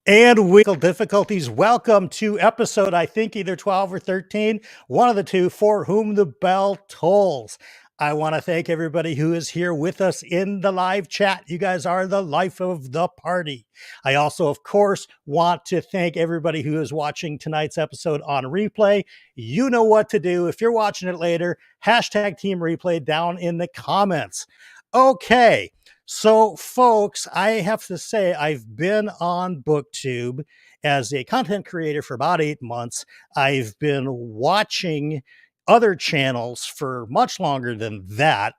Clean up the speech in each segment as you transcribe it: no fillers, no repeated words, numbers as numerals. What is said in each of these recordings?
And weekly difficulties. Welcome to episode, I think either 12 or 13, one of the two, For Whom the Bell Tolls. I want to thank everybody who is here with us in the live chat. You guys are the life of the party. I also, of course, want to thank everybody who is watching tonight's episode on replay. You know what to do. If you're watching it later, hashtag Team Replay down in the comments. Okay. So, folks, I have to say, I've been on BookTube as a content creator for about 8 months. I've been watching other channels for much longer than that.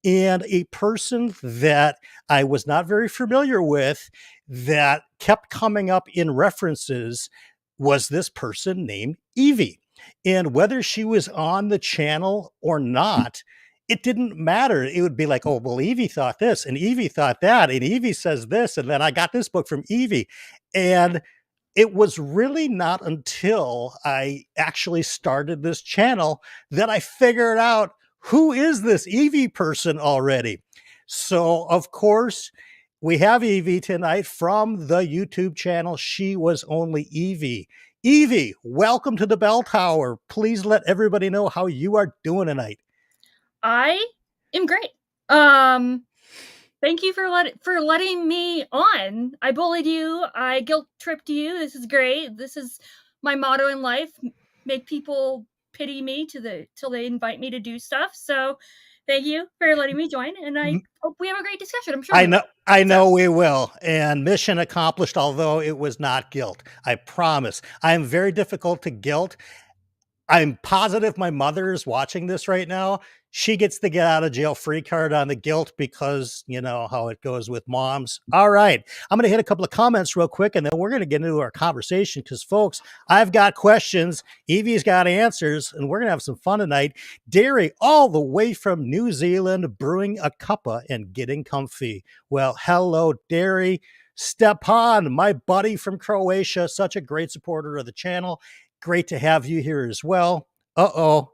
And a person that I was not very familiar with that kept coming up in references was this person named Evie. And whether she was on the channel or not, it didn't matter. It would be like, oh, well, Evie thought this and Evie thought that, and Evie says this, and then I got this book from Evie. And it was really not until I actually started this channel that I figured out who is this Evie person already. So, of course, we have Evie tonight from the YouTube channel She Was Only Evie. Evie, welcome to the Bell Tower. Please let everybody know how you are doing tonight. I am great. Thank you for letting me on. I bullied you. I guilt tripped you. This is great. This is my motto in life: make people pity me till they invite me to do stuff. So, thank you for letting me join, and I hope we have a great discussion. I'm sure. I know we will. And mission accomplished, although it was not guilt. I promise. I am very difficult to guilt. I'm positive my mother is watching this right now. She gets the get out of jail free card on the guilt because you know how it goes with moms. All right. I'm going to hit a couple of comments real quick and then we're going to get into our conversation because, folks, I've got questions. Evie's got answers and we're going to have some fun tonight. Derry, all the way from New Zealand, brewing a cuppa and getting comfy. Well, hello, Derry. Stepan, my buddy from Croatia, such a great supporter of the channel. Great to have you here as well. Uh-oh.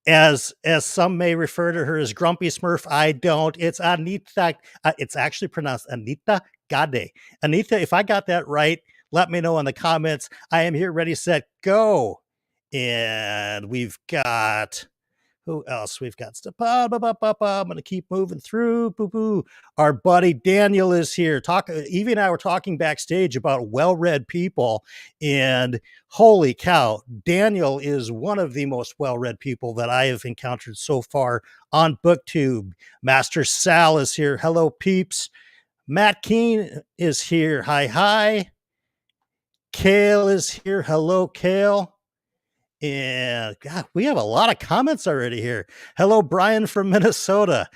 As some may refer to her as Grumpy Smurf, I don't. It's Anita. It's actually pronounced Anita Gade. Anita, if I got that right, let me know in the comments. I am here, ready, set, go. And we've got... who else? We've got Stepan. I'm going to keep moving through. Boo-boo. Our buddy Daniel is here. Evie and I were talking backstage about well-read people, and holy cow, Daniel is one of the most well-read people that I have encountered so far on BookTube. Master Sal is here. Hello, peeps. Matt Keene is here. Hi. Kale is here. Hello, Kale. And God, we have a lot of comments already here. Hello, Brian from Minnesota.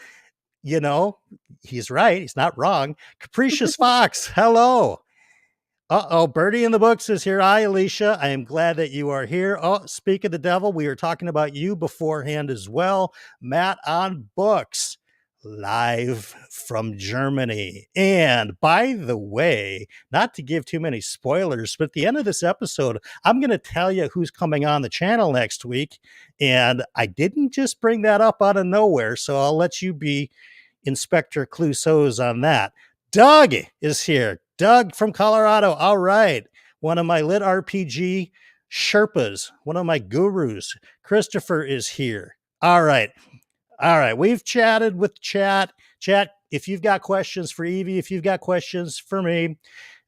You know, he's right. He's not wrong. Capricious Fox. Hello. Uh-oh, Birdie in the Books is here. Hi, Alicia. I am glad that you are here. Oh, speak of the devil, we were talking about you beforehand as well. Matt on Books, live from Germany. And by the way, not to give too many spoilers, but at the end of this episode, I'm going to tell you who's coming on the channel next week. And I didn't just bring that up out of nowhere, so I'll let you be Inspector Clouseau's on that. Doug is here. Doug from Colorado. All right. One of my lit RPG Sherpas, one of my gurus. Christopher is here. All right. We've chatted with chat. If you've got questions for Evie, if you've got questions for me,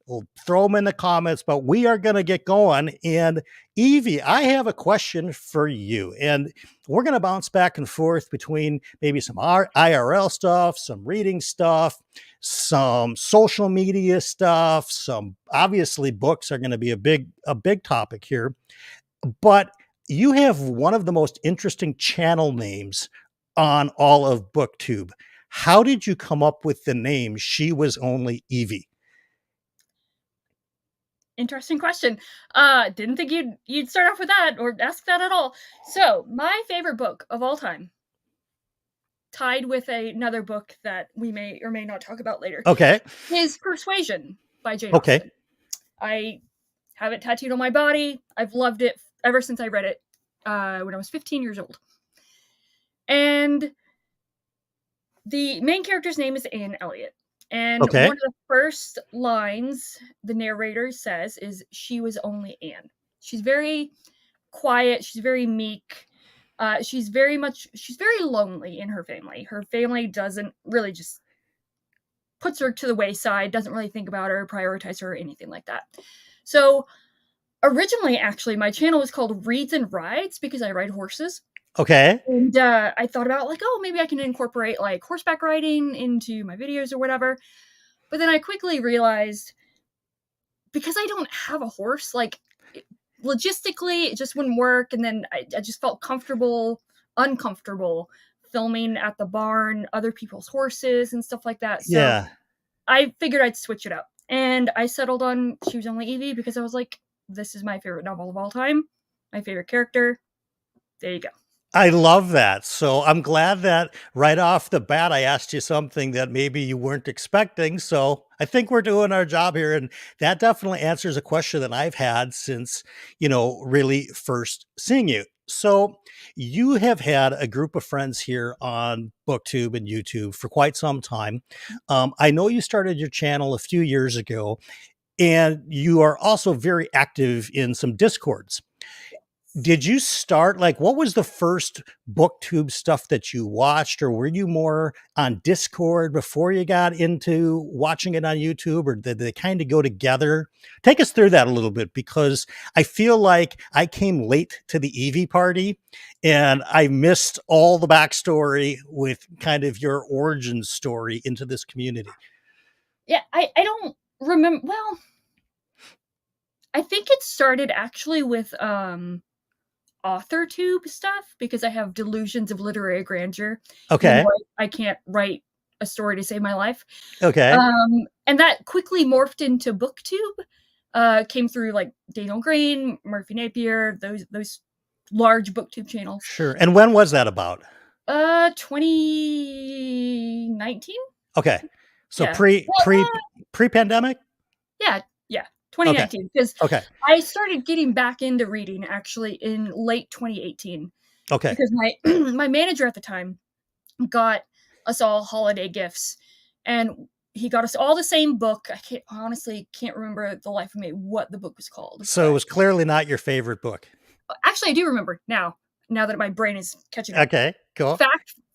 we'll throw them in the comments, but we are going to get going. And Evie, I have a question for you. And we're going to bounce back and forth between maybe some IRL stuff, some reading stuff, some social media stuff, some obviously books are going to be a big topic here. But you have one of the most interesting channel names on all of BookTube. How did you come up with the name She Was Only Evie? Interesting question. Didn't think you'd start off with that or ask that at all. So, my favorite book of all time, tied with another book that we may or may not talk about later. Okay. Is Persuasion by Jane Austen. I have it tattooed on my body. I've loved it ever since I read it when I was 15 years old. And the main character's name is Anne Elliot. And one Okay. of the first lines the narrator says is, "She was only Anne." She's very quiet. She's very meek. She's very lonely in her family. Her family doesn't really just puts her to the wayside, doesn't really think about her, prioritize her, or anything like that. So originally, actually, my channel was called Reads and Rides because I ride horses. Okay. And I thought about like, oh, maybe I can incorporate like horseback riding into my videos or whatever. But then I quickly realized because I don't have a horse, like logistically, it just wouldn't work. And then I just felt uncomfortable filming at the barn, other people's horses and stuff like that. So Yeah. I figured I'd switch it up. And I settled on She Was Only Evie because I was like, this is my favorite novel of all time, my favorite character. There you go. I love that. So I'm glad that right off the bat, I asked you something that maybe you weren't expecting. So I think we're doing our job here. And that definitely answers a question that I've had since, really first seeing you. So you have had a group of friends here on BookTube and YouTube for quite some time. I know you started your channel a few years ago, and you are also very active in some discords. Did you start like what was the first booktube stuff that you watched, or were you more on Discord before you got into watching it on YouTube, or did they kind of go together? Take us through that a little bit, because I feel like I came late to the Evie party and I missed all the backstory with kind of your origin story into this community. Yeah, I don't remember. Well, I think it started actually with AuthorTube stuff because I have delusions of literary grandeur, even Okay. though I can't write a story to save my life. Okay. And that quickly morphed into BookTube. Came through like Daniel Green, Murphy Napier, those large BookTube channels. Sure. And when was that about? 2019. Okay. So Yeah. pre-pandemic? Yeah, yeah, Okay. 2019. Because Okay. I started getting back into reading actually in late 2018 Okay. because my my manager at the time got us all holiday gifts, and he got us all the same book. I can't remember the life of me what the book was called, So it but was clearly not your favorite book. actually I do remember now. Now that my brain is catching up. Okay, cool.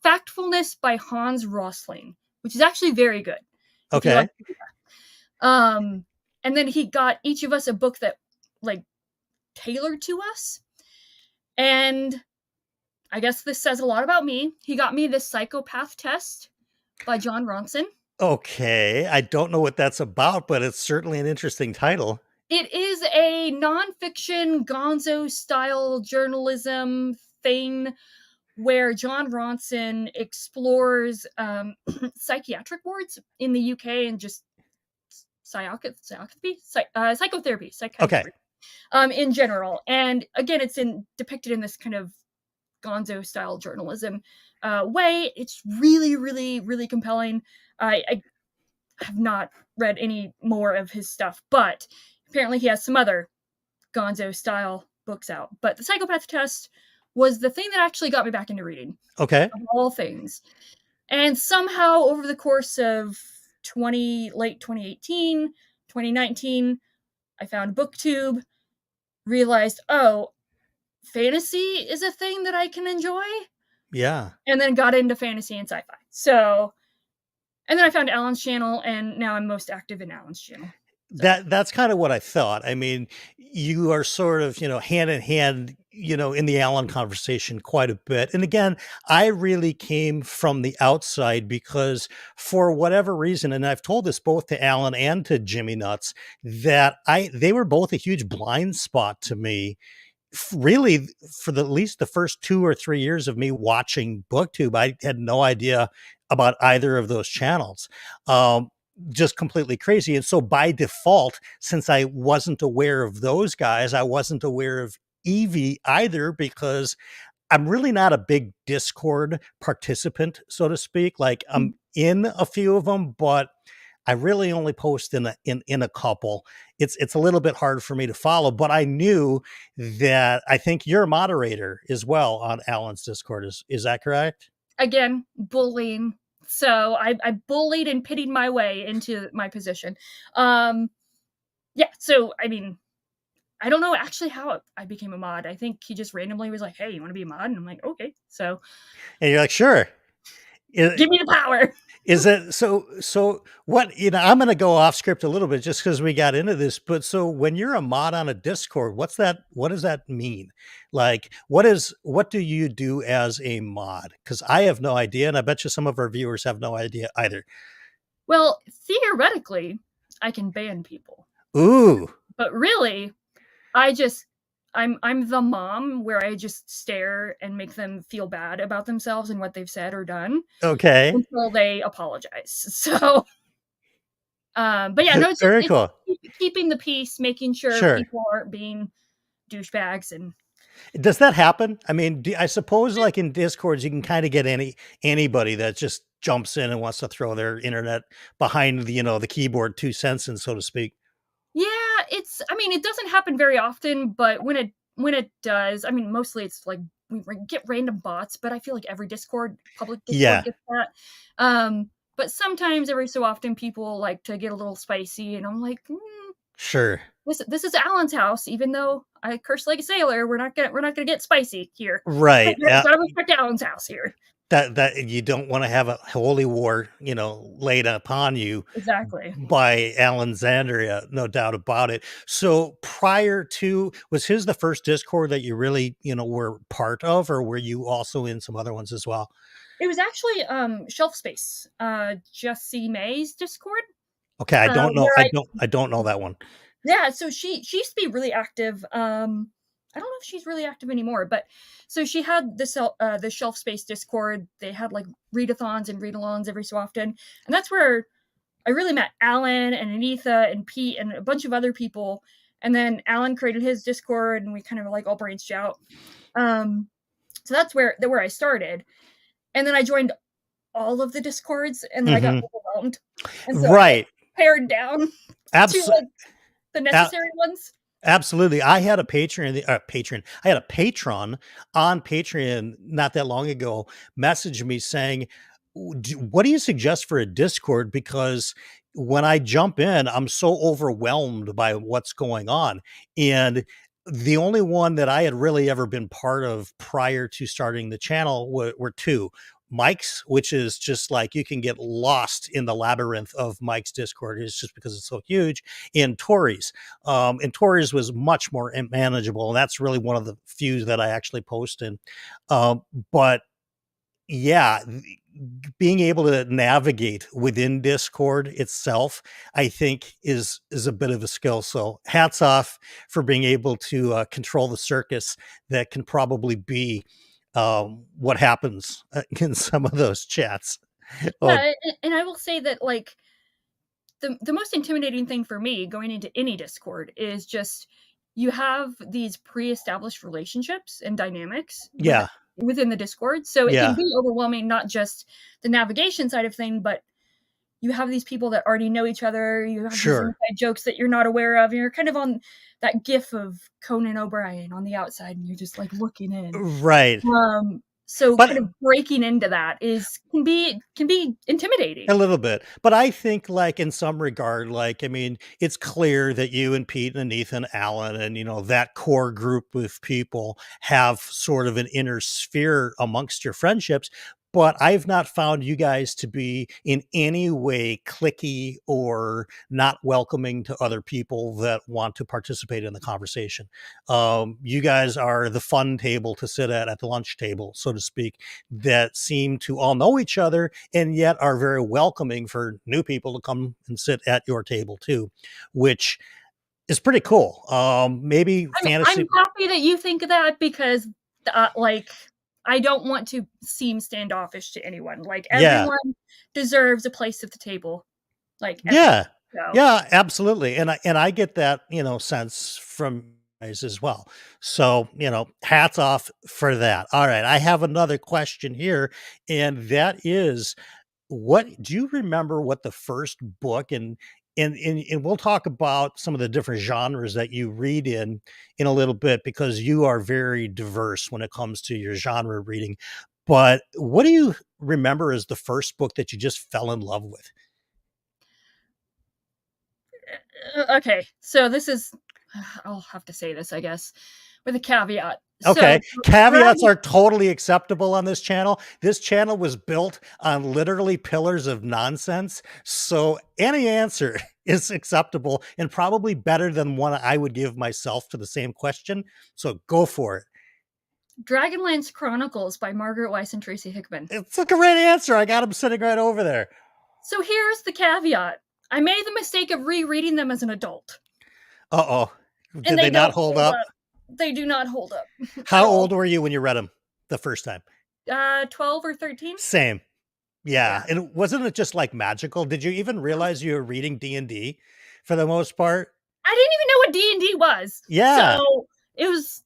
Factfulness by Hans Rosling, which is actually very good if you like. Okay. Um, and then he got each of us a book that like tailored to us. And I guess this says a lot about me. He got me The Psychopath Test by John Ronson. Okay. I don't know what that's about, but it's certainly an interesting title. It is a nonfiction gonzo style journalism thing where John Ronson explores psychiatric wards in the UK and just psychotherapy, Okay. in general. And again, it's depicted in this kind of gonzo style journalism way. It's really, really, really compelling. I have not read any more of his stuff, but apparently he has some other gonzo style books out. But The Psychopath Test was the thing that actually got me back into reading, Okay. of all things. And somehow over the course of late 2018, 2019, I found BookTube, realized, oh, fantasy is a thing that I can enjoy, Yeah. and then got into fantasy and sci-fi. So, and then I found Alan's channel, and now I'm most active in Alan's channel. So. That's kind of what I thought. I mean, you are sort of, hand in hand, in the Allen conversation quite a bit. And again, I really came from the outside because for whatever reason, and I've told this both to Allen and to Jimmy Nuts, that they were both a huge blind spot to me really for at least the first 2 or 3 years of me watching BookTube. I had no idea about either of those channels. Just completely crazy. And so by default, since I wasn't aware of those guys, I wasn't aware of Evie either, because I'm really not a big Discord participant, so to speak. Like I'm in a few of them, but I really only post in a couple. It's a little bit hard for me to follow, but I knew that I think you're a moderator as well on Alan's Discord. Is that correct? Again, bullying So I bullied and pitied my way into my position. Um, yeah, so I mean, I don't know actually how I became a mod. I think he just randomly was like, "Hey, you want to be a mod?" And I'm like, "Okay." So And you're like, sure. give me the power. Is it so what, I'm gonna go off script a little bit just because we got into this, but so when you're a mod on a Discord, what does that mean? Like, what do you do as a mod? Because I have no idea, and I bet you some of our viewers have no idea either. Well, theoretically, I can ban people, Ooh, but really, I just I'm the mom where I just stare and make them feel bad about themselves and what they've said or done okay. until they apologize. So, but yeah, no, Very it's cool. keeping the peace, making sure Sure. people aren't being douchebags and Does that happen? I mean, I suppose like in Discords, you can kind of get anybody that just jumps in and wants to throw their internet behind the keyboard 2 cents in, so to speak. yeah, it's I mean, it doesn't happen very often, but when it does, I mean, mostly it's like we get random bots, but I feel like every public Discord Yeah, gets that. But sometimes every so often people like to get a little spicy and I'm like, sure. this is Alan's house, even though I curse like a sailor, we're not gonna get spicy here. Right. Gotta respect Alan's house here. That you don't want to have a holy war, laid upon you Exactly. by Alexandria, no doubt about it. So was his the first Discord that you really, were part of, or were you also in some other ones as well? It was actually Shelf Space, Jessie May's Discord, Okay, I don't know. where I don't know that one. yeah, so she used to be really active. I don't know if she's really active anymore, but so she had the Shelf Space Discord. They had like readathons and read-alongs every so often, and that's where I really met Alan and Anitha and Pete and a bunch of other people. And then Alan created his Discord, and we kind of like all branched out. So that's where I started, and then I joined all of the Discords, and then I got Hmm. overwhelmed, and so I Right. pared down to Abs- like the necessary ones. Absolutely. I had a patron. I had a patron on Patreon not that long ago message me saying, What do you suggest for a Discord? Because when I jump in, I'm so overwhelmed by what's going on." And the only one that I had really ever been part of prior to starting the channel were two. Mike's, which is just like you can get lost in the labyrinth of Mike's Discord. It's just because it's so huge. And Tori's. And Tori's was much more manageable. And that's really one of the few that I actually post in. But yeah, being able to navigate within Discord itself, I think is a bit of a skill. So hats off for being able to control the circus that can probably be what happens in some of those chats. Oh, Yeah, and I will say that like the most intimidating thing for me going into any Discord is just you have these pre-established relationships and dynamics yeah, within the Discord. So it can yeah, be overwhelming, not just the navigation side of thing, but you have these people that already know each other. You have these sure, inside jokes that you're not aware of. And you're kind of on that gif of Conan O'Brien on the outside, and you're just like looking in. right. So kind But of breaking into that can be intimidating. a little bit, but I think, like, in some regard, like, I mean, it's clear that you and Pete and Ethan, Allen, and that core group of people have sort of an inner sphere amongst your friendships. But I've not found you guys to be in any way clicky or not welcoming to other people that want to participate in the conversation. You guys are the fun table to sit at the lunch table, so to speak, that seem to all know each other and yet are very welcoming for new people to come and sit at your table too, which is pretty cool. Maybe I'm fantasy. happy that you think of that because, like, I don't want to seem standoffish to anyone. Like, Yeah. everyone deserves a place at the table, like, everyone. Yeah. So, Yeah, absolutely. And I get that, sense from guys as well. So, hats off for that. All right. I have another question here, and that is, what do you remember what the first book, and we'll talk about some of the different genres that you read in a little bit, because you are very diverse when it comes to your genre reading. But what do you remember as the first book that you just fell in love with? Okay, so this is I'll have to say this, I guess, with a caveat. Okay. So, Caveats Dragon are totally acceptable on this channel. This channel was built on literally pillars of nonsense. So any answer is acceptable and probably better than one I would give myself to the same question. So go for it. Dragonlance Chronicles by Margaret Weiss and Tracy Hickman. It's a great answer. I got him sitting right over there. So here's the caveat. I made the mistake of rereading them as an adult. Uh-oh. And Did they they not don't hold hold up? up. They do not hold up at How all. old were you when you read them the first time? 12 or 13? Same. Yeah. Yeah. And wasn't it just like magical? Did you even realize you were reading D&D for the most part? I didn't even know what D&D was. Yeah. So it was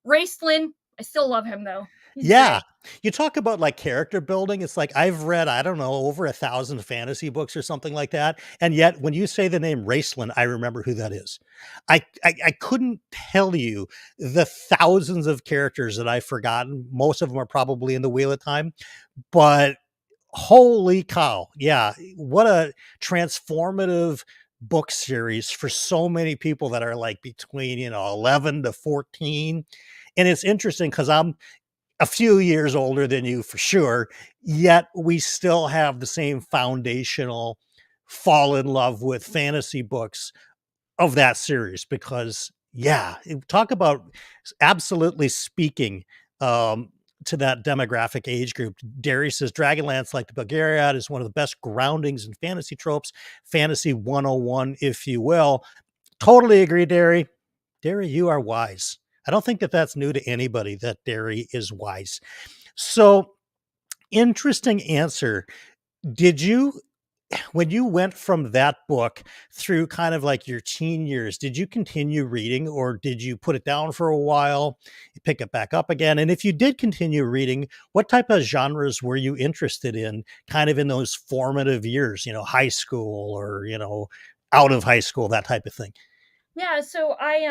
Raistlin. I still love him though. He's Yeah. great. You talk about like character building. It's like I've read, I don't know, over 1,000 fantasy books or something like that. And yet when you say the name Raceland, I remember who that is. I couldn't tell you the thousands of characters that I've forgotten. Most of them are probably in the Wheel of Time, but holy cow. Yeah. What a transformative book series for so many people that are like between, 11 to 14. And it's interesting because I'm a few years older than you for sure, yet we still have the same foundational fall in love with fantasy books of that series because yeah, talk about absolutely speaking um to that demographic age group. Derry says Dragonlance, like the Bulgariad, is one of the best groundings in fantasy tropes, fantasy 101, if you will. Totally agree, Derry. Derry, you are wise. I don't think that that's new to anybody that Derry is wise. So, interesting answer. Did you, when you went from that book through kind of like your teen years, did you continue reading or did you put it down for a while, pick it back up again? And if you did continue reading, what type of genres were you interested in kind of in those formative years, high school or, out of high school, that type of thing? Yeah, so I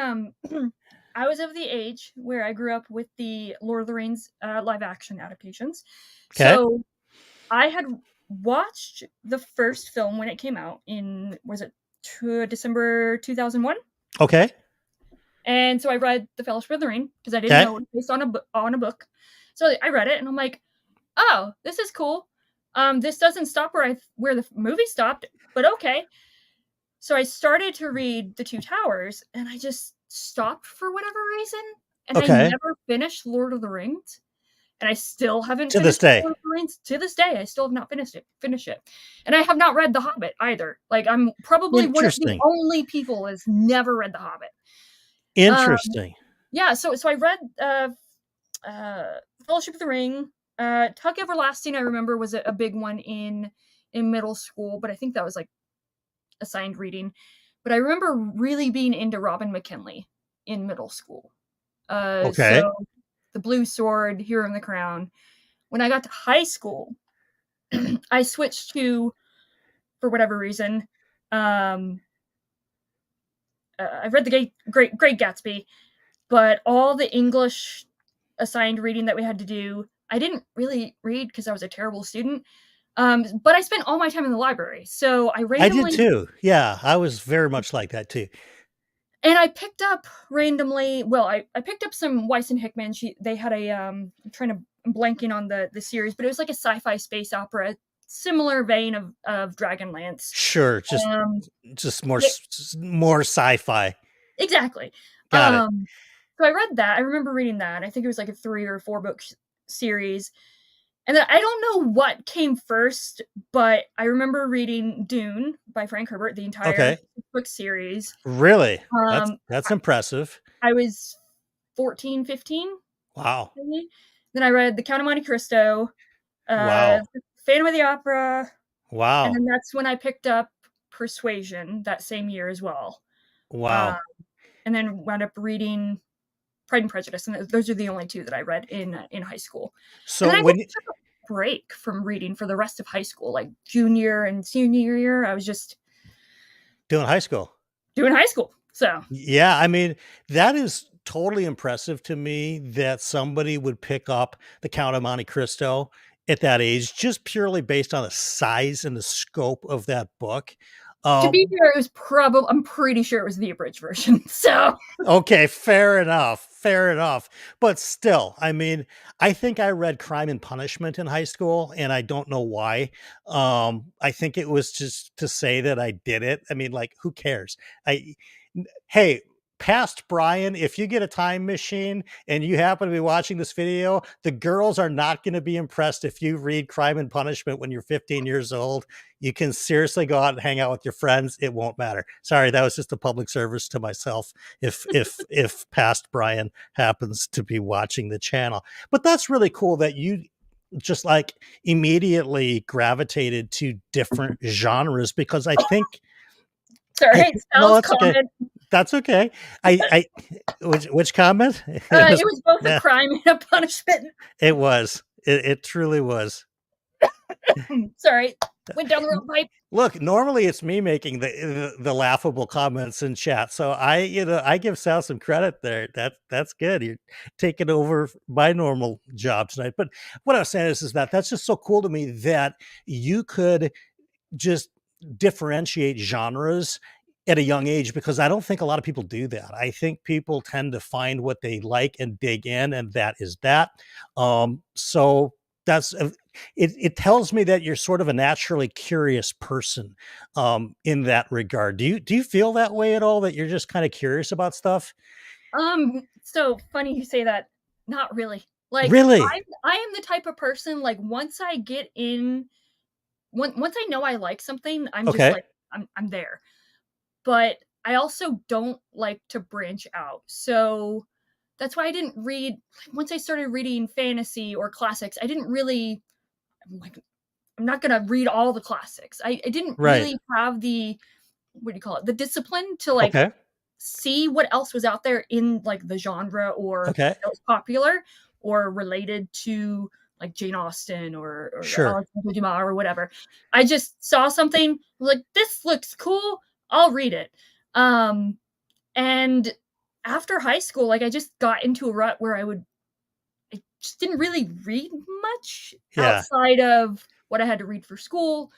I was of the age where I grew up with the Lord of the Rings live action adaptations. Okay. So I had watched the first film when it came out in was it December 2001? Okay. And so I read The Fellowship of the Ring because I didn't Okay. know it was based on a book. So I read it and I'm like, "Oh, this is cool. This doesn't stop where the movie stopped, but okay." So I started to read The Two Towers and I just stopped for whatever reason and I Okay. never finished Lord of the Rings. And I still haven't To this finished day. Lord of the Rings to this day. I still have not finished it. And I have not read The Hobbit either. Like I'm probably one of the Interesting. only people that's never read The Hobbit. Um, Interesting. yeah, so I read Fellowship of the Ring. Tug Everlasting I remember was a big one in middle school, but I think that was like assigned reading. But I remember really being into Robin McKinley in middle school. Okay. So The Blue Sword, Hero and the Crown. When I got to high school, I switched to, for whatever reason, I read the Great Gatsby, but all the English assigned reading that we had to do, I didn't really read because I was a terrible student. But I spent all my time in the library, so I I did randomly too. Yeah, I was very much like that too. and I picked up randomly. Well, I picked up some Weiss and Hickman. They had a I'm trying to I'm blanking on the series, but it was like a sci-fi space opera, similar vein of Dragonlance. Sure, Um, just more yeah, more sci-fi. exactly. Got it. Um, so I read that. I remember reading that. I think it was like a 3 or 4 book series. And then I don't know what came first, but I remember reading Dune by Frank Herbert, the entire Okay. book series. Really? That's Um, that's impressive. I was 14, 15, Wow. maybe. Then I read The Count of Monte Cristo, uh, Wow. Phantom of the Opera, and Wow. then that's when I picked up Persuasion that same year as well. Uh, Wow. and then wound up reading Pride and Prejudice, and those are the only 2 that I read in high school. And So then I when just took a break from reading for the rest of high school, like junior and senior year. I was just doing high school. doing high school. So Yeah, I mean, that is totally impressive to me that somebody would pick up The Count of Monte Cristo at that age, just purely based on the size and the scope of that book. To be Um, fair, it was probably, I'm pretty sure it was the abridged version. So, okay, fair enough, fair enough. But still, I mean, I think I read Crime and Punishment in high school, and I don't know why. I think it was just to say that I did it. I mean, like, who cares? I Hey, past Brian, if you get a time machine and you happen to be watching this video, the girls are not going to be impressed if you read Crime and Punishment when you're 15 years old. You can seriously go out and hang out with your friends. It won't matter. Sorry, that was just a public service to myself. If past Brian happens to be watching the channel, but that's really cool that you just like immediately gravitated to different genres because I sorry, no, Sal's that's okay. comment. That's okay. I which comment? It was both a Yeah, crime and a punishment. it was. It truly was. Sorry, went down the wrong pipe. Look, normally it's me making the laughable comments in chat, so I give Sal some credit there. That's good. You're taking over my normal job tonight. But what I was saying is that that's just so cool to me that you could just differentiate genres at a young age because I don't think a lot of people do that. I think people tend to find what they like and dig in, and that is that. So that's it tells me that you're sort of a naturally curious person in that regard. Do you feel that way at all? That you're just kind of curious about stuff? So funny you say that. Not really. Like, Really? I am the type of person, like, once I get in, once I know I like something, I'm just Okay. like, I'm there. But I also don't like to branch out. So that's why I didn't read, once I started reading fantasy or classics, I didn't really, I'm like, I'm not gonna read all the classics. I didn't Right. really have the, what do you call it? The discipline to like Okay. see what else was out there in like the genre or Okay. that was popular or related to like Jane Austen or Sure. Alexander Dumas or whatever. I just saw something like this looks cool. I'll read it. Um, and after high school, like I just got into a rut where I just didn't really read much Yeah. outside of what I had to read for school,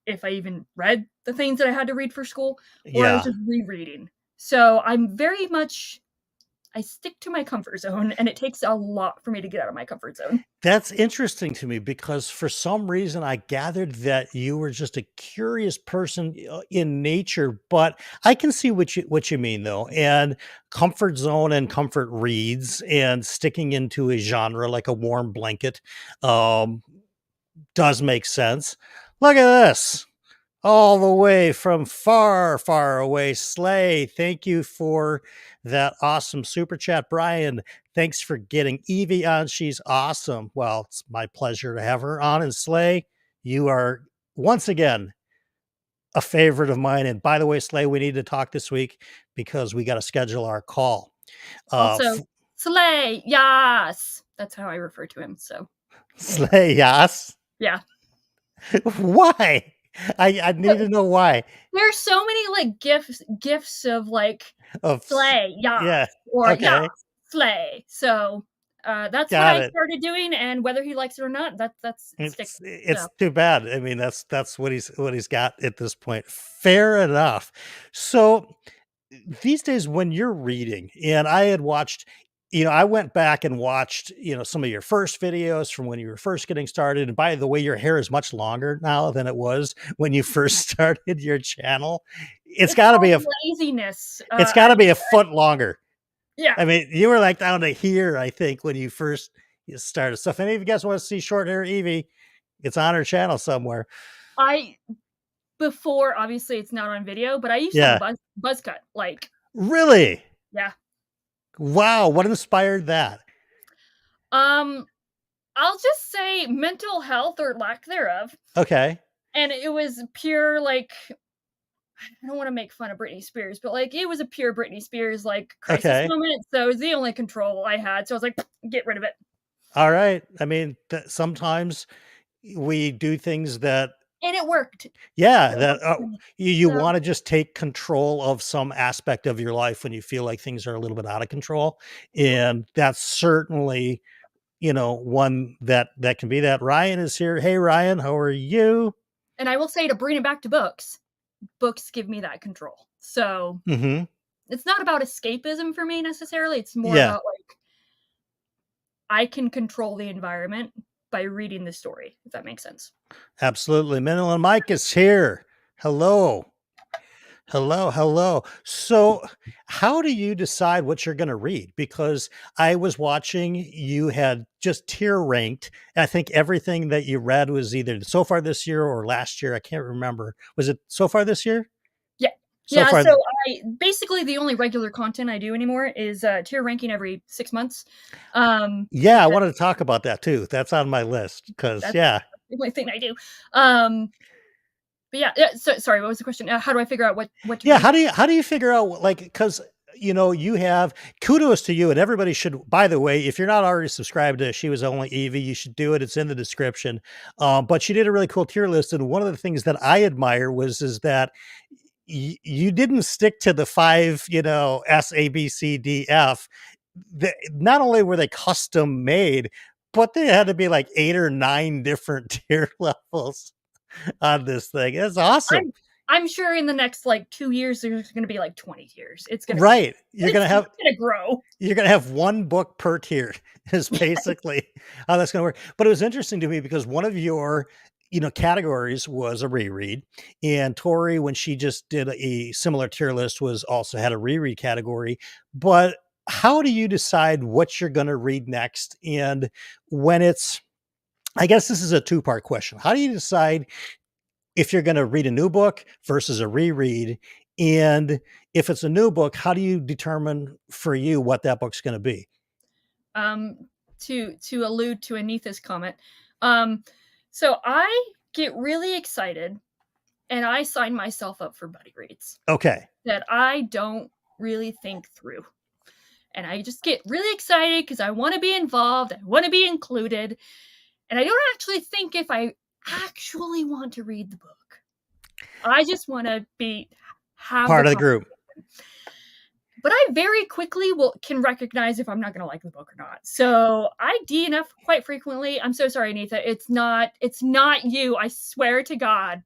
if I even read the things that I had to read for school, or I was Yeah. just rereading. So I'm very much, I stick to my comfort zone, and it takes a lot for me to get out of my comfort zone. That's interesting to me because for some reason I gathered that you were just a curious person in nature, but I can see what you mean though. And comfort zone and comfort reads and sticking into a genre like a warm blanket um, does make sense. Look at this all the way from far, far away. Slay, thank you for that awesome super chat. Brian, thanks for getting Evie on. She's awesome. Well, it's my pleasure to have her on. And Slay, you are once again a favorite of mine. And by the way, Slay, we need to talk this week because we got to schedule our call. Also, Slay, yes, that's how I refer to him. So Slay, yes. yeah, Why? I need to know why. there's so many like gifs of like Of Slay, yeah, yes, or yes, okay, Slay. So that's what got I it. started doing, and whether he likes it or not, that's sticking. It's So too bad. I mean, that's what he's got at this point. Fair enough. So these days when you're reading, and I had watched, I went back and watched, some of your first videos from when you were first getting started. And by the way, your hair is much longer now than it was when you first started your channel. It's it's got to be called a laziness. it's got to be a foot longer. Yeah, I mean, you were like down to here, I think, when you started. So if any of you guys want to see short hair Evie, it's on her channel somewhere. I before obviously it's not on video, but I used to Yeah. buzz cut. Like, Really? yeah. Wow. What inspired that? Um, I'll just say mental health or lack thereof. Okay. And it was pure like I don't want to make fun of Britney Spears, but like it was a pure Britney Spears like crisis Okay. moment. So it was the only control I had. So I was like, get rid of it. All right. I mean, sometimes we do things that, And it worked. yeah, It that worked for me. you So want to just take control of some aspect of your life when you feel like things are a little bit out of control. And that's certainly one that can be that. Ryan is here. Hey, Ryan, how are you? And I will say, to bring it back to books, books give me that control. So Hmm. it's not about escapism for me necessarily. It's more Yeah, about like I can control the environment by reading the story, if that makes sense. absolutely. Mendel and Mike is here. Hello. Hello, hello. So, how do you decide what you're going to read? Because I was watching, you had just tier ranked. I think everything that you read was either so far this year or last year. I can't remember. Was it so far this year? Yeah. So Yeah, far. so I basically the only regular content I do anymore is tier ranking every 6 months. Yeah, I Because wanted to talk about that too. That's on my list because, that's yeah. the only thing I do. Um, but yeah, so sorry, what was the question? How do I figure out what to Yeah, read? how do you figure out, like, because you have, kudos to you, and everybody should, by the way, if you're not already subscribed to She Was Only Evie, you should do it. It's in the description. But she did a really cool tier list, and one of the things that I admire was is that you didn't stick to the five, S, A, B, C, D, F. Not only were they custom made, but they had to be like 8 or 9 different tier levels on this thing. It's awesome. I'm I'm sure in the next like 2 years there's going to be like 20 tiers. It's going to be Right. it's going to grow. You're gonna have one book per tier is basically how that's gonna work. But it was interesting to me because one of your, categories was a reread, and Tori, when she just did a similar tier list, was also had a reread category. But how do you decide what you're gonna read next? And when it's, I guess this is a two-part question. How do you decide if you're going to read a new book versus a reread? And if it's a new book, how do you determine for you what that book's going to be? Um, to allude to Anita's comment, um, so I get really excited and I sign myself up for buddy reads Okay. that I don't really think through. And I just get really excited because I want to be involved, I want to be included, and I don't actually think if I actually want to read the book. I just want to be have the Part of the conversation. group. But I very quickly can recognize if I'm not going to like the book or not. So I DNF quite frequently. I'm so sorry, Anita. It's not you. I swear to God.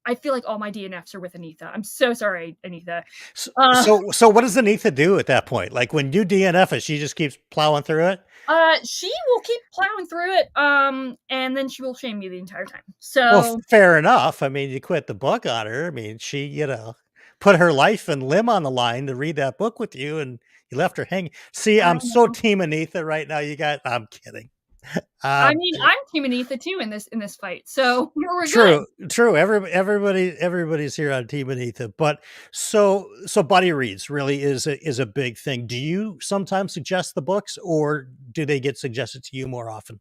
I feel like all my DNFs are with Anita. I'm so sorry, Anita. So, Uh, so what does Anita do at that point? Like when you DNF it, she just keeps plowing through it? she will keep plowing through it. And then she will shame me the entire time. Well, So fair enough. I mean, you quit the book on her. I mean, she, put her life and limb on the line to read that book with you, and you left her hanging. See, I I'm so know. team Anita right now. I'm kidding. I I'm mean, I'm Team Anita too in this fight. So we're good. True, true. Everybody's here on Team Anita, but so buddy reads really is a big thing. Do you sometimes suggest the books, or do they get suggested to you more often?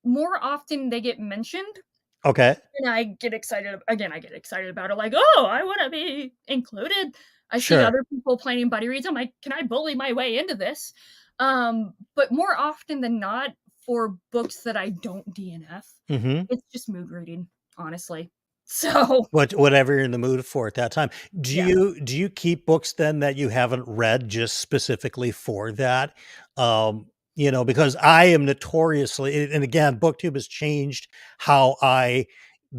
More often they get mentioned. Okay, And I get excited again, I get excited about it, like, "Oh, I wanna be included." I see sure. other people planning buddy reads, I'm like, "Can I bully my way into this?" But more often than not, for books that I don't DNF, Hmm. it's just mood reading, honestly. So, Whatever you're in the mood for at that time. Do yeah. you do you keep books then that you haven't read just specifically for that? Because I am notoriously, and again, BookTube has changed how I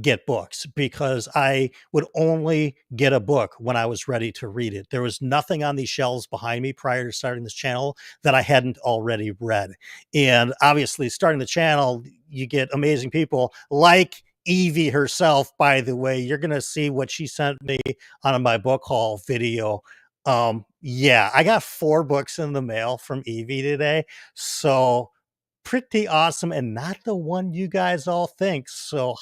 get books because I would only get a book when I was ready to read it. There was nothing on these shelves behind me prior to starting this channel that I hadn't already read. And obviously, starting the channel, you get amazing people like Evie herself. By the way, you're gonna see what she sent me on my book haul video. Yeah, I got 4 books in the mail from Evie today. So pretty awesome, and not the one you guys all think. So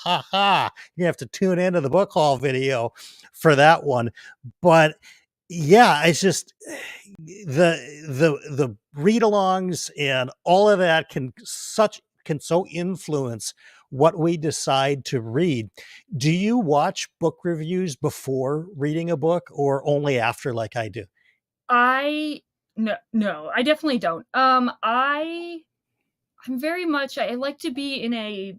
you have to tune into the book haul video for that one. But yeah, it's just the read-alongs and all of that can so influence what we decide to read. Do you watch book reviews before reading a book or only after, like I do? I no, I definitely don't. I'm very much I like to be in a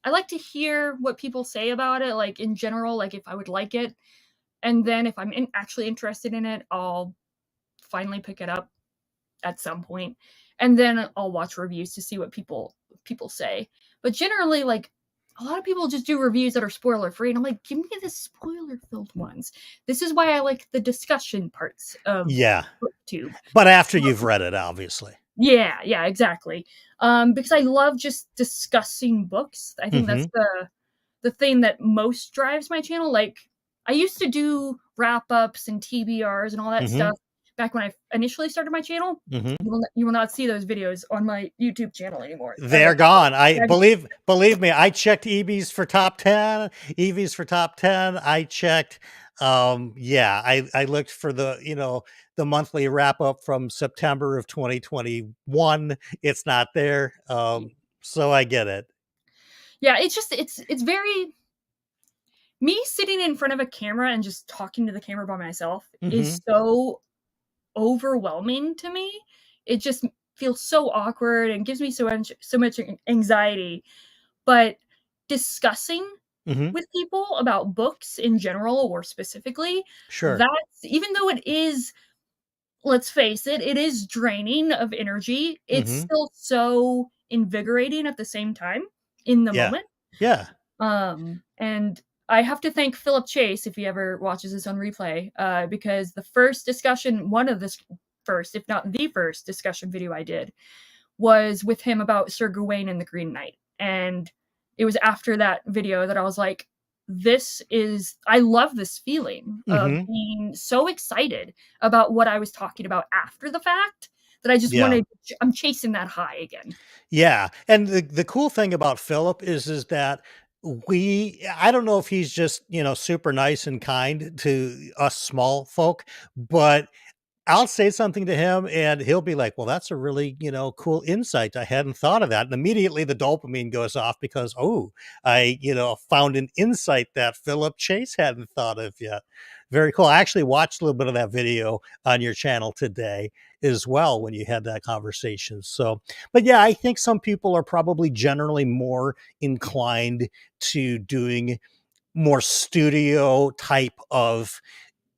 I like to hear what people say about it, like, in general, like, if I would like it. And then if I'm actually interested in it, I'll finally pick it up. at some point, and then I'll watch reviews to see what people say. But generally, like, a lot of people just do reviews that are spoiler free, and I'm like, give me the spoiler filled ones. This is why I like the discussion parts of Yeah. BookTube. But after you've read it, obviously. Yeah, yeah, exactly. Because I love just discussing books. I think that's Mhm. the thing that most drives my channel. Like, I used to do wrap ups and TBRs and all that Mhm. stuff back when I initially started my channel. Mhm. You will not see those videos on my YouTube channel anymore. They're gone. I believe me, I checked Evies for top 10, Evies for top 10. I checked yeah, I looked for the, the monthly wrap up from September of 2021. It's not there. So I get it. Yeah, it's just it's very me sitting in front of a camera and just talking to the camera by myself is Mhm. so overwhelming to me. It just feels so awkward and gives me so much anxiety. But discussing Mhm. with people about books in general or specifically, Sure. that's even though it is, let's face it, it is draining of energy, it's Mhm. still so invigorating at the same time in the Yeah. moment. Yeah. And I have to thank Philip Chase if he ever watches this on replay, because the first discussion, one of the first, if not the first discussion video I did, was with him about Sir Gawain and the Green Knight. And it was after that video that I was like, I love this feeling of Mhm. being so excited about what I was talking about after the fact that I just Yeah. I'm chasing that high again. Yeah, and the cool thing about Philip is that I don't know if he's just, super nice and kind to us small folk, but I'll say something to him and he'll be like, "Well, that's a really, cool insight. I hadn't thought of that." And immediately the dopamine goes off because, "Oh, I, found an insight that Philip Chase hadn't thought of yet." Very cool. I actually watched a little bit of that video on your channel today as well when you had that conversation. So, but yeah, I think some people are probably generally more inclined to doing more studio type of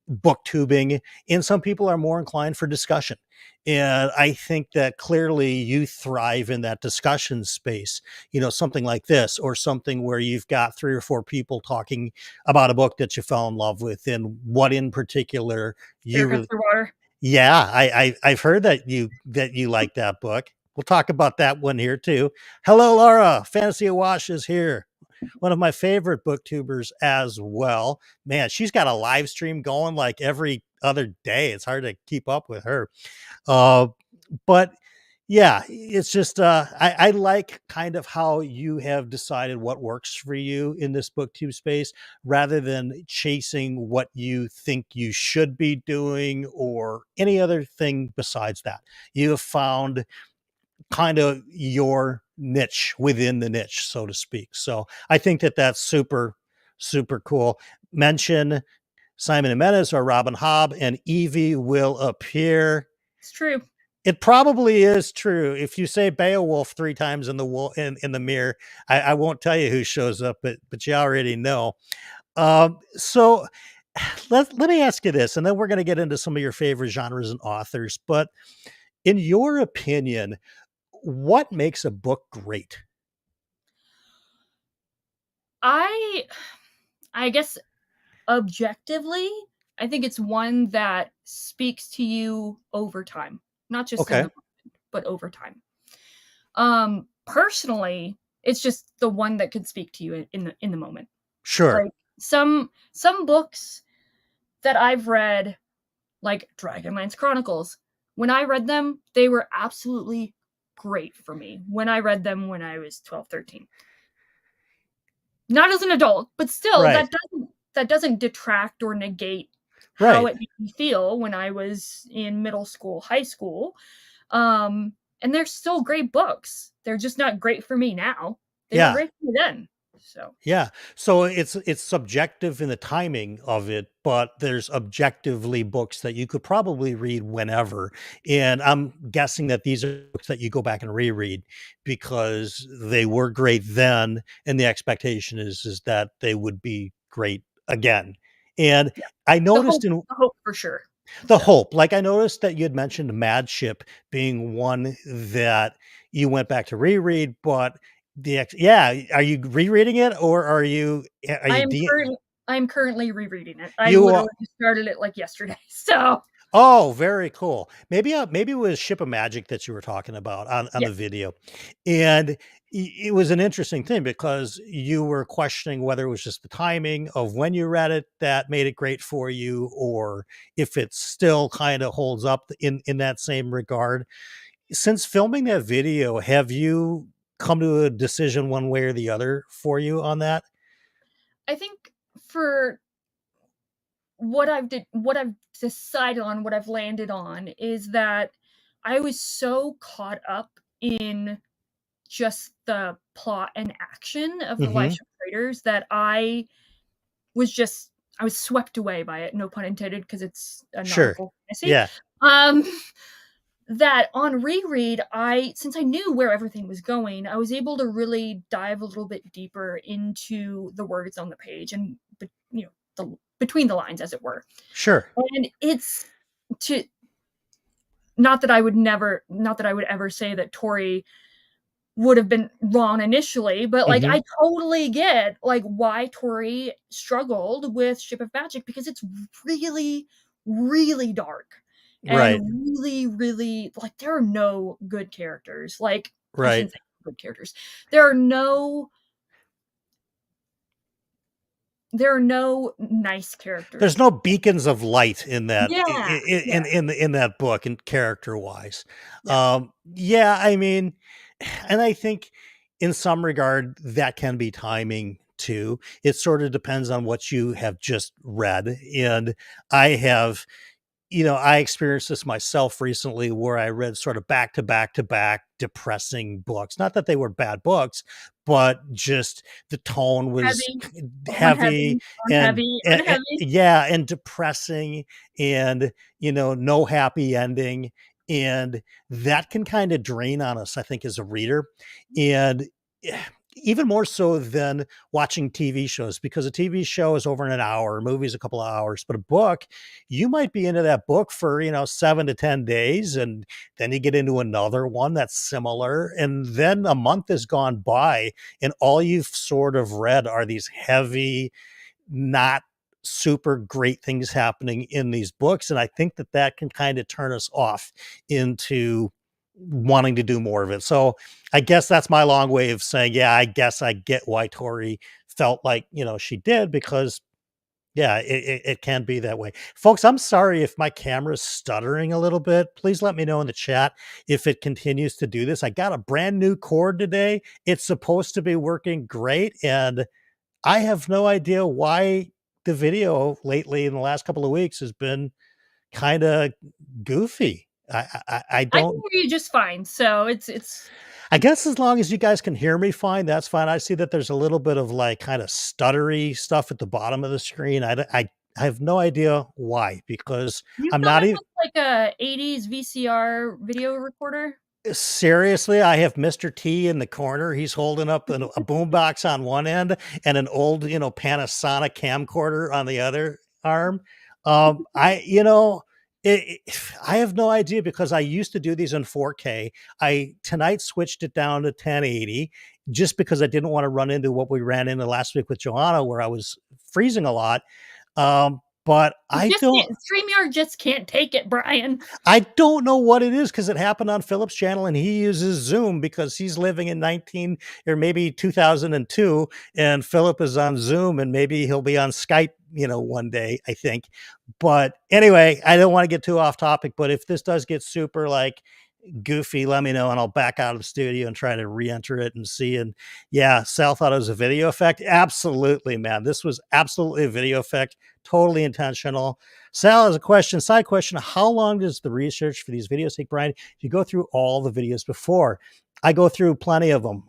booktubing, and some people are more inclined for discussion. And I think that clearly you thrive in that discussion space, something like this, or something where you've got three or four people talking about a book that you fell in love with, and what in particular Here you comes really, the water. yeah, I've heard that you like that book. We'll talk about that one here too. Hello, Laura. Fantasy Awash is here, one of my favorite booktubers as well. Man, she's got a live stream going like every other day. It's hard to keep up with her. Uh, but yeah, it's just I like kind of how you have decided what works for you in this booktube space rather than chasing what you think you should be doing or any other thing besides that. You have found kind of your niche within the niche, so to speak. So I think that that's super, super cool. Mention Simon and Menace or Robin Hobb, and Evie will appear. It's true. It probably is true. If you say Beowulf three times in the mirror, I won't tell you who shows up, but you already know. So let me ask you this, and then we're going to get into some of your favorite genres and authors. But in your opinion, what makes a book great? I I guess objectively, I think it's one that speaks to you over time, not just in Okay, the moment, but over time. Personally, it's just the one that could speak to you in the moment. sure. Like, some books that I've read, like Dragonlance Chronicles, when I read them, they were absolutely great for me when I read them when I was 12, 13. Not as an adult, but still, Right, that doesn't detract or negate how right. it made me feel when I was in middle school, high school. Um, and they're still great books. They're just not great for me now. They were Yeah, great for me then. So, yeah. So it's subjective in the timing of it, but there's objectively books that you could probably read whenever. And I'm guessing that these are books that you go back and reread because they were great then, and the expectation is that they would be great again. And yeah, I the noticed hope in the hope for sure. The So hope, like, I noticed that you had mentioned Madship being one that you went back to reread, but yeah, are you rereading it or are I you am currently rereading it. I you are literally just started it, like, yesterday. So, oh, very cool. Maybe it was Ship of Magic that you were talking about on yeah. the video, and it was an interesting thing because you were questioning whether it was just the timing of when you read it that made it great for you, or if it still kind of holds up in that same regard. Since filming that video, have you come to a decision one way or the other for you on that? I think for what I've decided on, what I've landed on is that I was so caught up in just the plot and action of the life Mhm. of traders that I was swept away by it, no pun intended, because it's a Sure. nautical fantasy. Yeah. Um, that on reread, since I knew where everything was going, I was able to really dive a little bit deeper into the words on the page and, between the lines, as it were. Sure. And it's to not that I would ever say that Tori would have been wrong initially, but, like, Mhm. I totally get, like, why Tori struggled with Ship of Magic because it's really, really dark and Right. really, really like, there are no good characters, like, I Right. shouldn't say good characters. There are no there are no nice There's characters. no beacons of light in that Yeah, yeah, in that book and character-wise. yeah. Yeah, I mean, and I think in some regard that can be timing too. It sort of depends on what you have just read, and I have I experienced this myself recently where I read sort of back to back to back depressing books. Not that they were bad books, but just the tone was Heavy, on heavy heavy, on heavy, on heavy. yeah, and depressing and, no happy ending. And that can kind of drain on us, I think, as a reader. And eh, even more so than watching TV shows, because a TV show is over in an hour, a movie is a couple of hours, but a book, you might be into that book for 7 to 10 days, and then you get into another one that's similar, and then a month has gone by and all you've sort of read are these heavy, not super great things happening in these books, and I think that that can kind of turn us off into wanting to do more of it. So I guess that's my long way of saying, yeah, I guess I get why Tori felt like she did, because yeah, it can be that way. Folks, I'm sorry if my camera's stuttering a little bit. Please let me know in the chat if it continues to do this. I got a brand new cord today. It's supposed to be working great, and I have no idea why the video lately in the last couple of weeks has been kinda goofy. I I can don't hear you just fine, so it's I guess as long as you guys can hear me fine, that's fine. I see that there's a little bit of, like, kinda stuttery stuff at the bottom of the screen. I have no idea why, because you I'm not coming even with, like, a '80s VCR video recorder? seriously, I have Mr. T in the corner. He's holding up a boombox on one end and an old, Panasonic camcorder on the other arm. I, I have no idea because I used to do these in 4K. I tonight switched it down to 1080 just because I didn't want to run into what we ran into last week with Joanna, where I was freezing a lot. But It just can't StreamYard just can't take it, Brian. I don't know what it is because it happened on Philip's channel and he uses Zoom because he's living in 19 or maybe 2002, and Philip is on Zoom and maybe he'll be on Skype, one day, I think. But anyway, I don't want to get too off topic, but if this does get super like goofy, let me know and I'll back out of the studio and try to re-enter it and see. And yeah, Sal thought it was a video effect. Absolutely, man. This was absolutely a video effect, totally intentional. Sal has a question, side question. How long does the research for these videos take, Brian? You go through all the videos before. I go through plenty of them.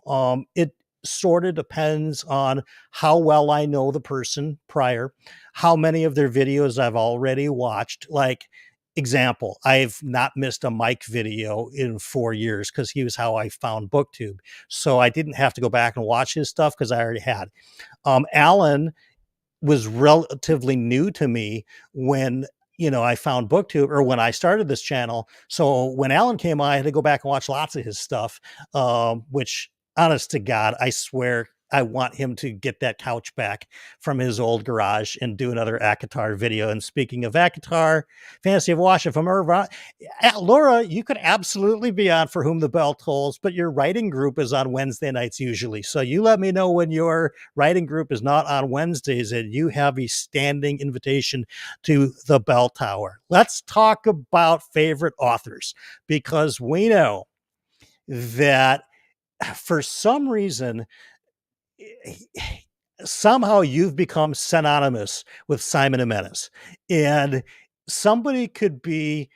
It sort of depends on how well I know the person prior, how many of their videos I've already watched. Like, example, I've not missed a Mike video in 4 years because he was how I found BookTube. So I didn't have to go back and watch his stuff because I already had. Alan was relatively new to me when I found BookTube, or when I started this channel. So when Alan came on, I had to go back and watch lots of his stuff, which, honest to God, I swear I want him to get that couch back from his old garage and do another ACOTAR video. And speaking of ACOTAR, Fantasy of Washington, Laura, you could absolutely be on For Whom the Bell Tolls, but your writing group is on Wednesday nights usually. So you let me know when your writing group is not on Wednesdays and you have a standing invitation to the bell tower. Let's talk about favorite authors, because we know that for some reason, somehow you've become synonymous with Simon and Menace, and somebody could be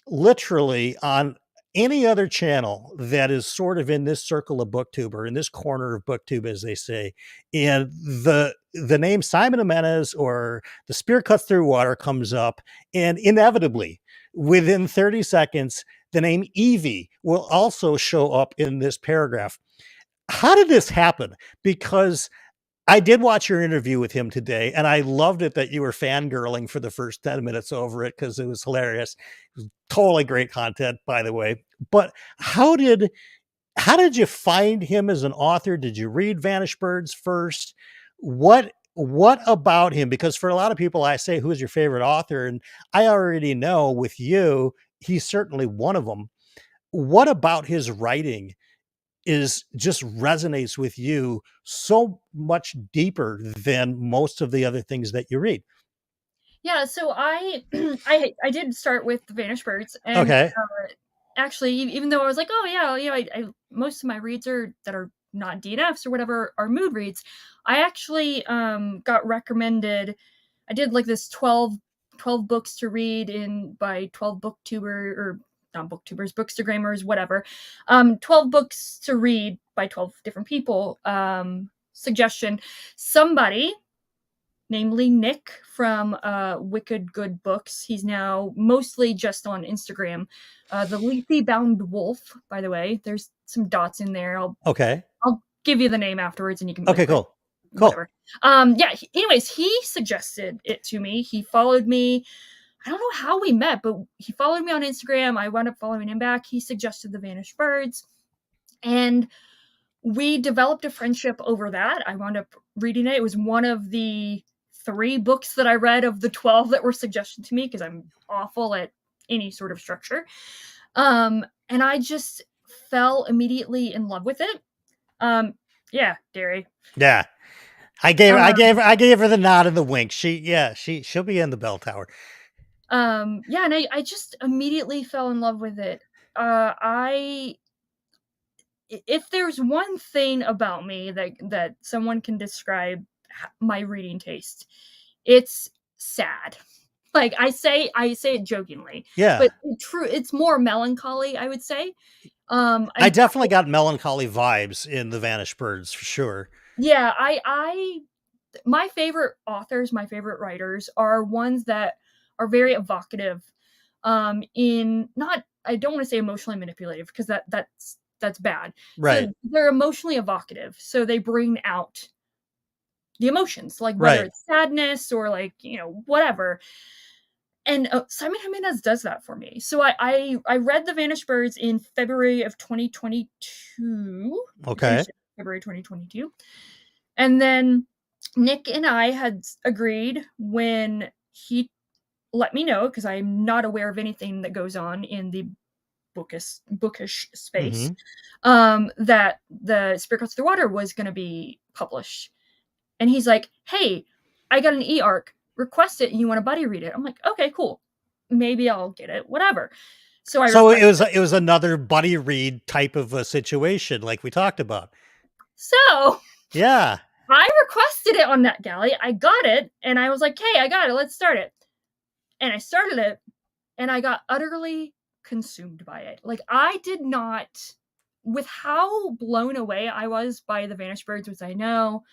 literally on any other channel that is sort of in this circle of booktube, or in this corner of booktube, as they say, and the name Simon and Menace or The Spear Cuts Through Water comes up, and inevitably within 30 seconds the name Evie will also show up in this paragraph. How did this happen? Because I did watch your interview with him today, and I loved it that you were fangirling for the first 10 minutes over it because it was hilarious. It was totally great content, by the way. But how did you find him as an author? Did you read Vanished Birds first? What about him? Because for a lot of people, I say, who's your favorite author? And I already know with you, he's certainly one of them. What about his writing is just resonates with you so much deeper than most of the other things that you read? Yeah, so I I did start with the Vanished Birds, and Okay. actually, even though I was like, oh yeah, I most of my reads are that are not DNFs or whatever are mood reads. I actually got recommended. I did like this 12 books to read in by 12 booktuber, or not booktubers, bookstagrammers, whatever. 12 books to read by 12 different people. Suggestion. Somebody, namely Nick from Wicked Good Books. He's now mostly just on Instagram. The Leafy Bound Wolf, by the way. There's some dots in there. Okay. I'll give you the name afterwards, and you can Okay, like cool. Cool. whatever. Yeah. Anyways, he suggested it to me. He followed me. I don't know how we met, but he followed me on Instagram. I wound up following him back. He suggested The Vanished Birds, and we developed a friendship over that. I wound up reading it. It was one of the 3 books that I read of the 12 that were suggested to me, because I'm awful at any sort of structure. And I just fell immediately in love with it. Yeah, Gary. Yeah. I gave I Um, gave I gave her the nod and the wink. She'll be in the bell tower. yeah, and I just immediately fell in love with it. I If there's one thing about me that someone can describe my reading taste, it's sad. Like, I say it jokingly, Yeah. but it's more melancholy, I would say. I I definitely got melancholy vibes in The Vanished Birds for sure. Yeah, I my favorite authors, my favorite writers are ones that are very evocative, in not I don't want to say emotionally manipulative, because that's bad. Right. So they're emotionally evocative. So they bring out the emotions, like whether Right. it's sadness or like, whatever. And Simon Jimenez does that for me. So I read The Vanished Birds in February of 2022. I Okay. finished it in February 2022. And then Nick and I had agreed, when he let me know, because I'm not aware of anything that goes on in the bookish space, Mm-hmm. that the Spirit Cuts Through Water was going to be published. And he's like, hey, I got an e-arc, request it, and you want a buddy read it. I'm like, okay, cool. Maybe I'll get it, whatever. So I So it requested was it. it was another buddy read type of a situation like we talked about. So Yeah. I requested it on NetGalley. I got it, and I was like, hey, I got it. Let's start it. And I started it, and I got utterly consumed by it. Like, I did not, with how blown away I was by The Vanished Birds, which I know,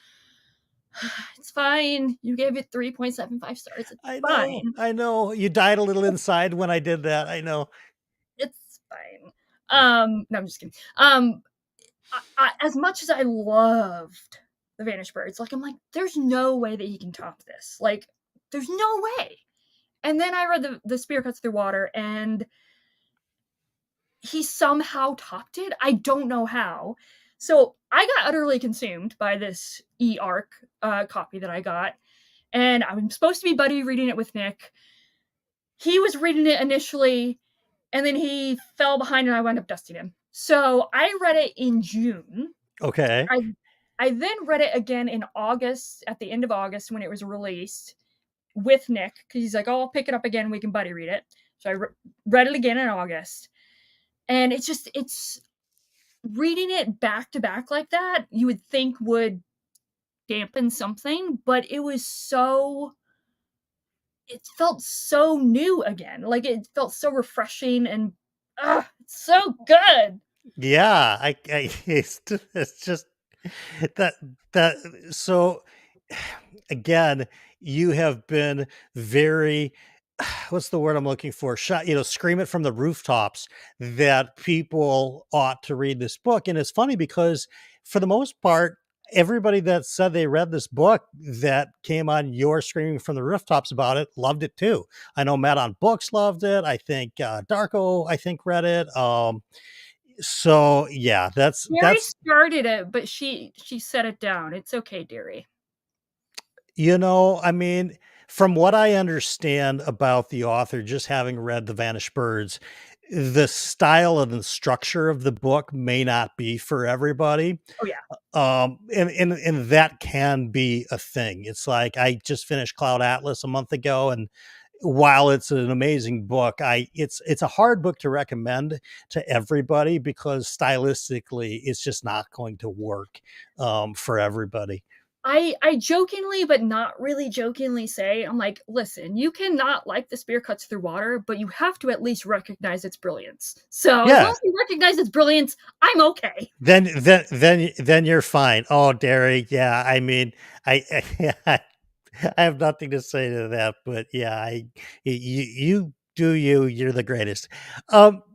it's fine. You gave it 3.75 stars. It's I know. fine. I know. You died a little inside when I did that. I know. It's fine. No, I'm just kidding. As much as I loved The Vanished Birds, like, I'm like, there's no way that he can top this. Like, there's no way. And then I read the Spear Cuts Through Water, and he somehow topped it. I don't know how. So I got utterly consumed by this e-arc copy that I got, and I'm supposed to be buddy reading it with Nick. He was reading it initially, and then he fell behind, and I wound up dusting him. So I read it in June. Okay. I I then read it again in August, at the end of August when it was released, with Nick, because he's like, "Oh, I'll pick it up again. We can buddy read it." So I read it again in August, and it's reading it back to back like that. You would think would dampen something, but it felt so new again. Like it felt so refreshing and it's so good. Yeah, it's just that that so again, you have been very what's the word I'm looking for? Shot, scream it from the rooftops that people ought to read this book. And it's funny because for the most part, everybody that said they read this book that came on your screaming from the rooftops about it loved it too. I know Matt on Books loved it. I think Darko, I think, read it. So yeah, Mary that's started it, but she set it down. It's okay, dearie. I mean, from what I understand about the author, just having read The Vanished Birds, the style and the structure of the book may not be for everybody. Oh yeah. And that can be a thing. It's like I just finished Cloud Atlas a month ago, and while it's an amazing book, it's a hard book to recommend to everybody because stylistically it's just not going to work for everybody. I jokingly, but not really jokingly say, I'm like, listen, you cannot like The Spear Cuts Through Water, but you have to at least recognize its brilliance. So as long Yeah, as you recognize its brilliance, I'm okay. then you're fine. Oh, Derry, yeah. I mean, I I have nothing to say to that, but yeah, you do you. You're the greatest.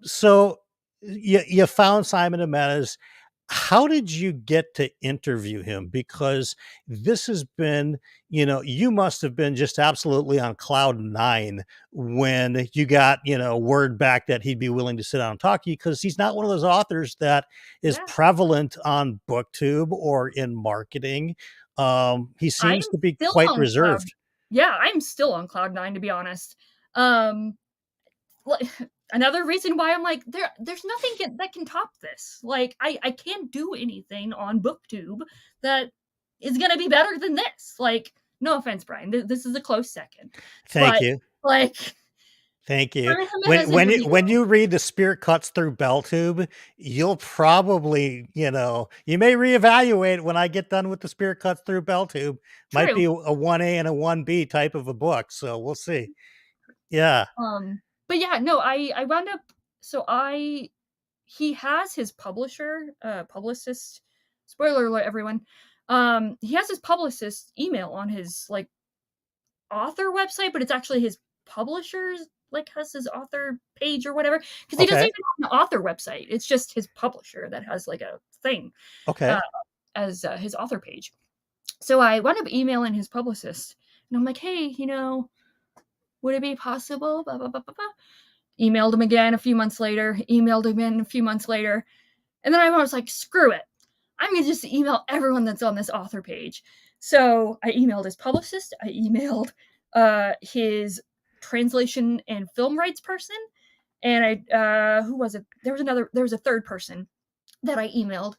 So you found Simon Jimenez. How did you get to interview him? Because this has been, you must have been just absolutely on cloud nine when you got, word back that he'd be willing to sit down and talk to you, because he's not one of those authors that is Yeah. prevalent on BookTube or in marketing. He I'm seems to be still quite on cloud. reserved. Yeah, I'm still on cloud nine, to be honest. Um, like, another reason why I'm like, there's nothing that can top this. Like, I can't do anything on BookTube that is gonna be better than this. Like, no offense, Brian, this is a close second, Thank but you. like, Thank you. Simon When Jimenez is when a you when hero. you read The Spirit Cuts Through Belltube, you'll probably, you may reevaluate when I get done with The Spirit Cuts Through Belltube. Might be True. a 1A and a 1B type of a book, so we'll see. Yeah. But yeah, no, I wound up. So I he has his publicist. Spoiler alert, everyone. He has his publicist email on his like author website, but it's actually his publisher's like has his author page or whatever, because he doesn't Okay. even have an author website. It's just his publisher that has like a thing uh, Okay. as his author page. So I wound up emailing his publicist, and I'm like, hey, would it be possible? Blah, blah, blah, blah, blah. Emailed him again a few months later. Emailed him in a few months later, and then I was like, screw it. I'm going to just email everyone that's on this author page. So I emailed his publicist. I emailed his translation and film rights person. And who was it? There was a third person that I emailed.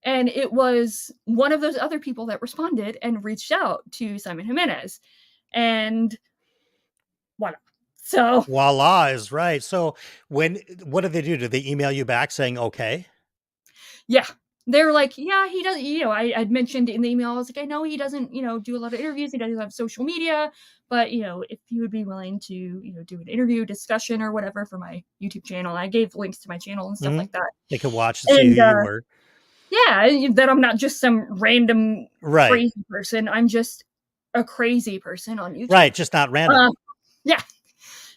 And it was one of those other people that responded and reached out to Simon Jimenez. And voila. So Voila is right. So what did they do? Did they email you back saying okay? yeah, they're like, yeah, he doesn't, I'd mentioned in the email, I was like, I know he doesn't, do a lot of interviews. He doesn't have social media, but, if you would be willing to, do an interview discussion or whatever for my YouTube channel. I gave links to my channel and stuff Hmm. like that. They could watch to see who And, you were. yeah, that I'm not just some random Right. crazy person. I'm just a crazy person on YouTube. Right. Just not random. Uh, yeah.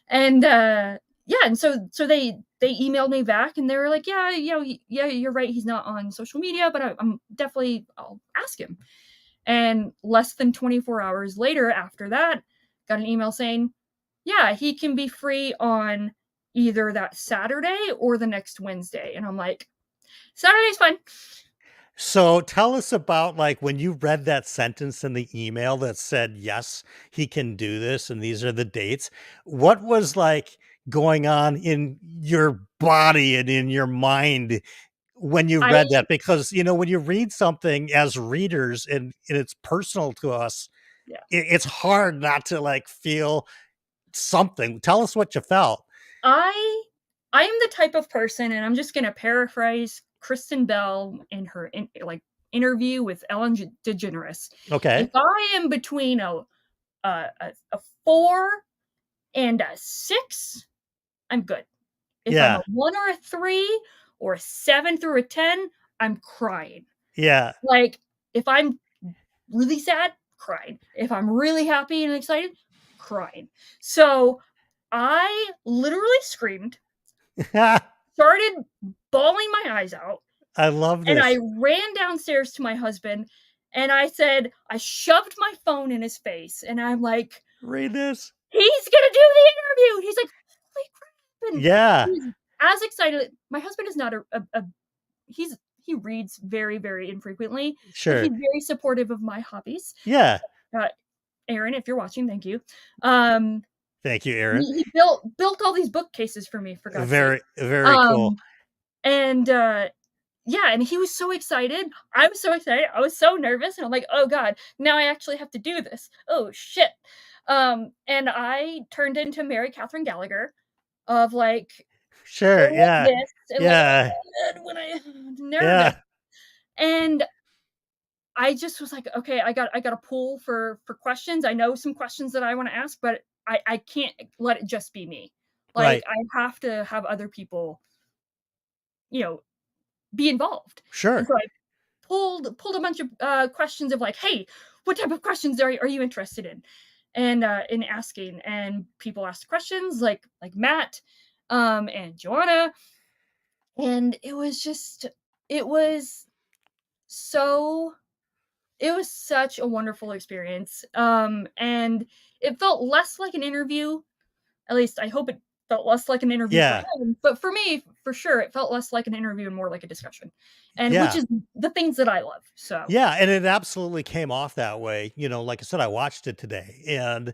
And yeah, and so they emailed me back and they were like, yeah, yeah, you're right, he's not on social media, but I'm definitely, I'll ask him. And less than 24 hours later after that, got an email saying, yeah, he can be free on either that Saturday or the next Wednesday. And I'm like, Saturday's fine. So tell us about like when you read that sentence in the email that said, yes, he can do this and these are the dates. What was like going on in your body and in your mind when you I read that? Because, when you read something as readers and it's personal to us, yeah. it's hard not to like feel something. Tell us what you felt. I I am the type of person, and I'm just gonna paraphrase Kristen Bell in her interview with Ellen DeGeneres. If Okay. I am between a 4 and a 6, I'm good. If I'm a Yeah. 1 or a 3 or a 7 through a 10, I'm crying. Yeah. Like, if I'm really sad, crying. If I'm really happy and excited, crying. So, I literally screamed, started bawling my eyes out, I love and I this. ran downstairs to my husband, and I shoved my phone in his face, and I'm like, Read this. "He's gonna do the interview!" He's like, "Holy crap!" And Yeah. he's as excited. My husband is not a he reads very, very infrequently, but he's Sure. very supportive of my hobbies. Yeah. Uh, Aaron, if you're watching, thank you. Um, Thank you, Aaron. he built all these bookcases for me, for God's sake. Very, very cool. Um, and, yeah, and he was so excited. I was so excited. I was so nervous, and I'm like, "Oh god, now I actually have to do this. Oh, shit." And I turned into Mary Catherine Gallagher of, like, Sure. like Yeah. this and, like, Yeah. when I nervous. Yeah. And I just was like, "Okay, I gotta pull for questions. I know some questions that I wanna ask, but I can't let it just be me. Like, Right. I have to have other people, you know, be involved." And Sure. so I pulled a bunch of, questions of like, "Hey, what type of questions are you interested in?" And, in asking, and people asked questions like Matt, and Joanna, and it was so it was such a wonderful experience, and it felt less like an interview. At least I hope it felt less like an interview for Yeah. him, but for me, for sure, it felt less like an interview and more like a discussion, and which Yeah. is the things that I love, so Yeah. And it absolutely came off that way. Like I said, I watched it today and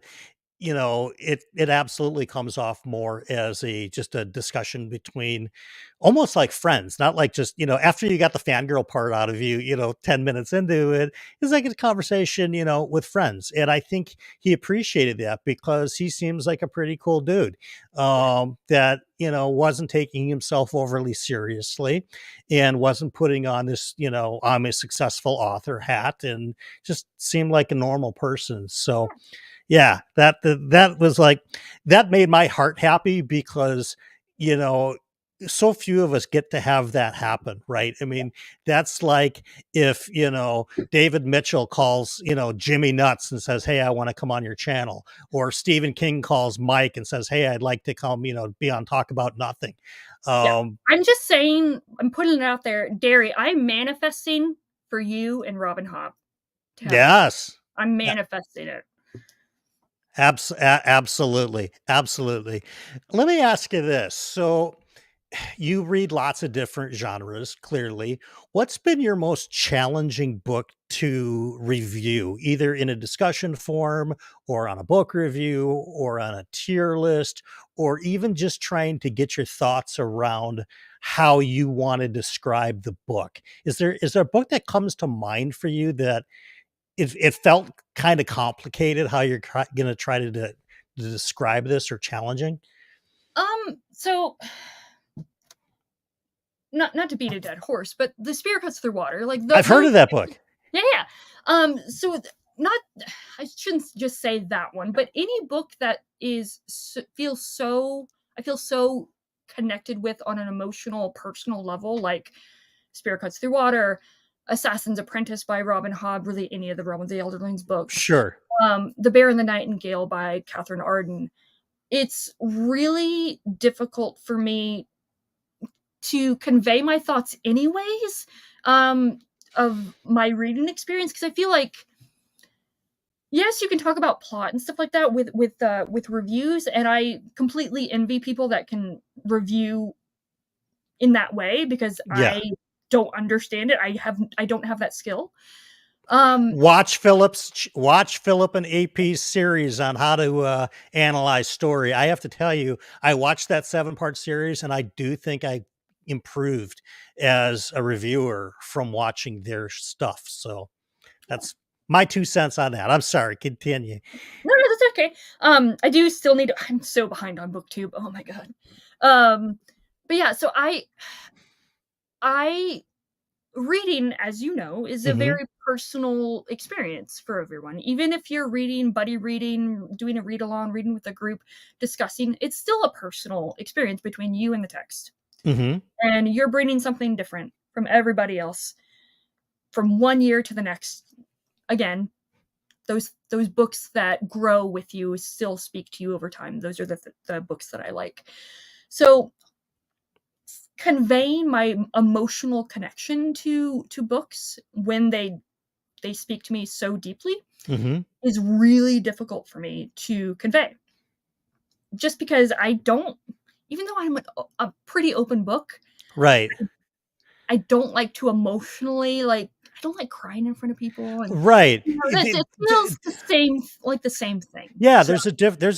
it absolutely comes off more as a just a discussion between almost like friends, not like just, after you got the fangirl part out of you, 10 minutes into it, it's like a conversation, with friends. And I think he appreciated that because he seems like a pretty cool dude yeah, that, wasn't taking himself overly seriously and wasn't putting on this, I'm a successful author hat and just seemed like a normal person. So, yeah, yeah, that was like that made my heart happy because, you know, so few of us get to have that happen, right? I mean, that's like if, David Mitchell calls, Jimmy nuts and says, "Hey, I want to come on your channel," or Stephen King calls Mike and says, "Hey, I'd like to come, be on Talk About Nothing." yeah. Um, I'm just saying, I'm putting it out there, Derry, I'm manifesting for you and Robin Hobb to have you. yes. I'm manifesting it. Absolutely. Absolutely. Let me ask you this. So, you read lots of different genres, clearly. What's been your most challenging book to review, either in a discussion form or on a book review or on a tier list, or even just trying to get your thoughts around how you want to describe the book? Is there a book that comes to mind for you that it felt kind of complicated how you're going to try to describe this or challenging? So not to beat a dead horse, but The Spear Cuts Through Water, like I've heard those. of that book. Yeah, yeah. So not I shouldn't just say that one, but any book that feels so I feel so connected with on an emotional, personal level, like Spirit Cuts Through Water, Assassin's Apprentice by Robin Hobb, really any of the Romans the Elderlings books, Sure. The Bear and the Nightingale by Catherine Arden. It's really difficult for me to convey my thoughts anyways, um, of my reading experience, because I feel like yes, you can talk about plot and stuff like that with reviews, and I completely envy people that can review in that way because Yeah. I don't understand it. I don't have that skill. Um, Watch Philip and AP's series on how to analyze story. I have to tell you, I watched that 7-part series, and I do think I improved as a reviewer from watching their stuff. So that's my 2 cents on that. I'm sorry. Continue. no, that's okay. I do still need. I'm so behind on BookTube. Oh my god. Um, but yeah, so I reading, as you know, is a Hmm. very personal experience for everyone. Even if you're reading, buddy reading, doing a read along, reading with a group, discussing, it's still a personal experience between you and the text. Hmm. And you're bringing something different from everybody else from one year to the next. Again, those books that grow with you still speak to you over time. Those are the books that I like. So conveying my emotional connection to books when they speak to me so deeply Hmm. is really difficult for me to convey. Just because I don't, even though I'm a pretty open book, Right. I don't like to emotionally like. I don't like crying in front of people, and Right. it feels the same, like the same thing. Yeah, So there's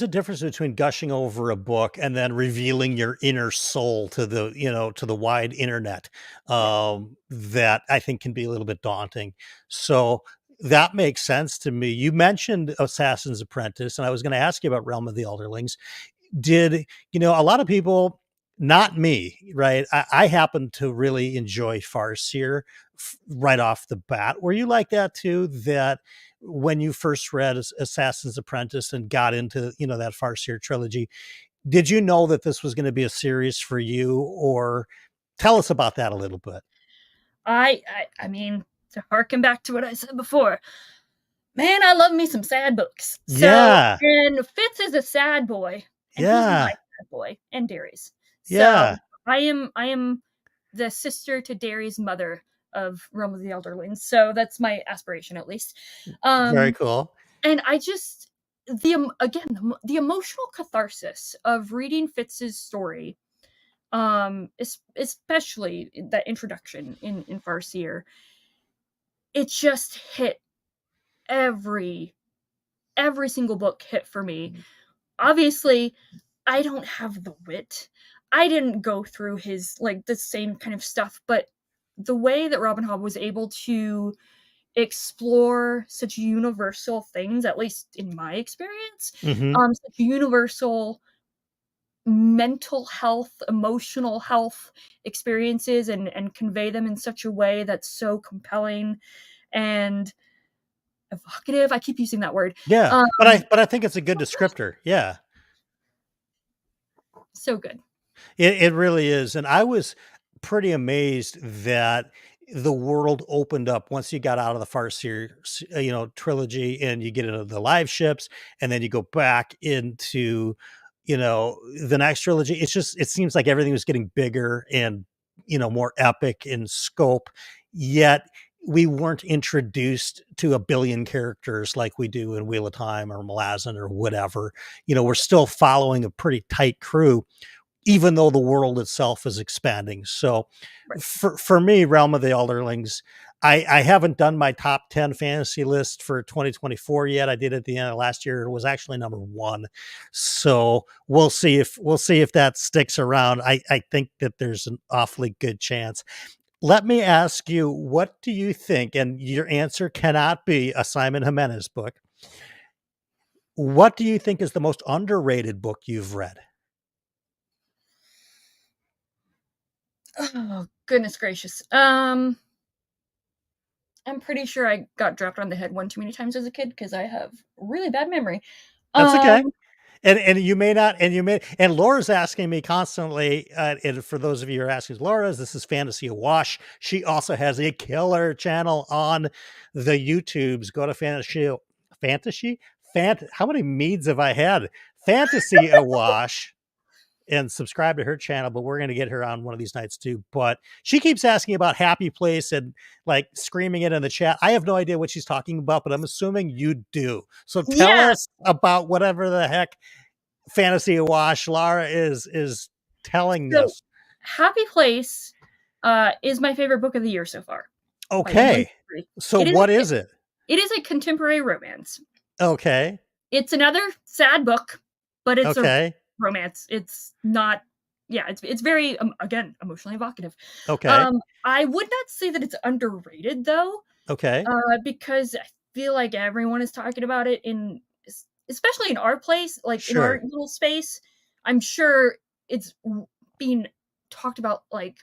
a difference between gushing over a book and then revealing your inner soul to the, to the wide internet. yeah, That I think can be a little bit daunting. So that makes sense to me. You mentioned Assassin's Apprentice, and I was going to ask you about Realm of the Elderlings. Did a lot of people, not me, right? I happen to really enjoy Farseer right off the bat. Were you like that too? That when you first read Assassin's Apprentice and got into that Farseer trilogy, did you know that this was going to be a series for you, or tell us about that a little bit? I mean, to harken back to what I said before, man, I love me some sad books. So, Yeah, and Fitz is a sad boy, and he's my yeah, sad boy, and Darius. yeah. So I am the sister to Darius' mother of Realm of the Elderlings. So that's my aspiration, at least. Very Um, cool. and I just again the emotional catharsis of reading Fitz's story, especially that introduction in Farseer, it just hit every single book hit for me. Obviously, I don't have the wit. I didn't go through his like the same kind of stuff, but the way that Robin Hobb was able to explore such universal things, at least in my experience, Hmm. such universal mental health, emotional health experiences and convey them in such a way that's so compelling and evocative. I keep using that word. Yeah, Um, but I think it's a good descriptor. Yeah. so good. It really is, and I was pretty amazed that the world opened up once you got out of the Farseer, trilogy, and you get into the live ships, and then you go back into, the next trilogy. It seems like everything was getting bigger and more epic in scope, yet we weren't introduced to a billion characters like we do in Wheel of Time or Malazan or whatever. We're still following a pretty tight crew, even though the world itself is expanding. So Right. for me, Realm of the Elderlings, I haven't done my top 10 fantasy list for 2024 yet. I did at the end of last year. It was actually number one. So we'll see if that sticks around. I think that there's an awfully good chance. Let me ask you, what do you think? And your answer cannot be a Simon Jimenez book. What do you think is the most underrated book you've read? Oh, goodness gracious. I'm pretty sure I got dropped on the head one too many times as a kid because I have really bad memory. That's Um, okay. And you may not, and Laura's asking me constantly, and for those of you who are asking, Laura's, this is Fantasy Awash. She also has a killer channel on the YouTubes. Go to Fantasy, how many meads have I had? Fantasy Awash. and subscribe to her channel, but we're going to get her on one of these nights too. But she keeps asking about Happy Place and like screaming it in the chat. I have no idea what she's talking about, but I'm assuming you do. So tell Yeah. us about whatever the heck fantasy awash Laura is telling So us. Happy Place is my favorite book of the year so far. By a Okay. month degree. So It is what is it? it is a contemporary romance. Okay. It's another sad book, but it's a Okay. romance. It's not yeah, it's very, again, emotionally evocative. Okay. I would not say that it's underrated though, Okay. because I feel like everyone is talking about it especially in our place, like, in our Sure. little space. I'm sure it's being talked about, like,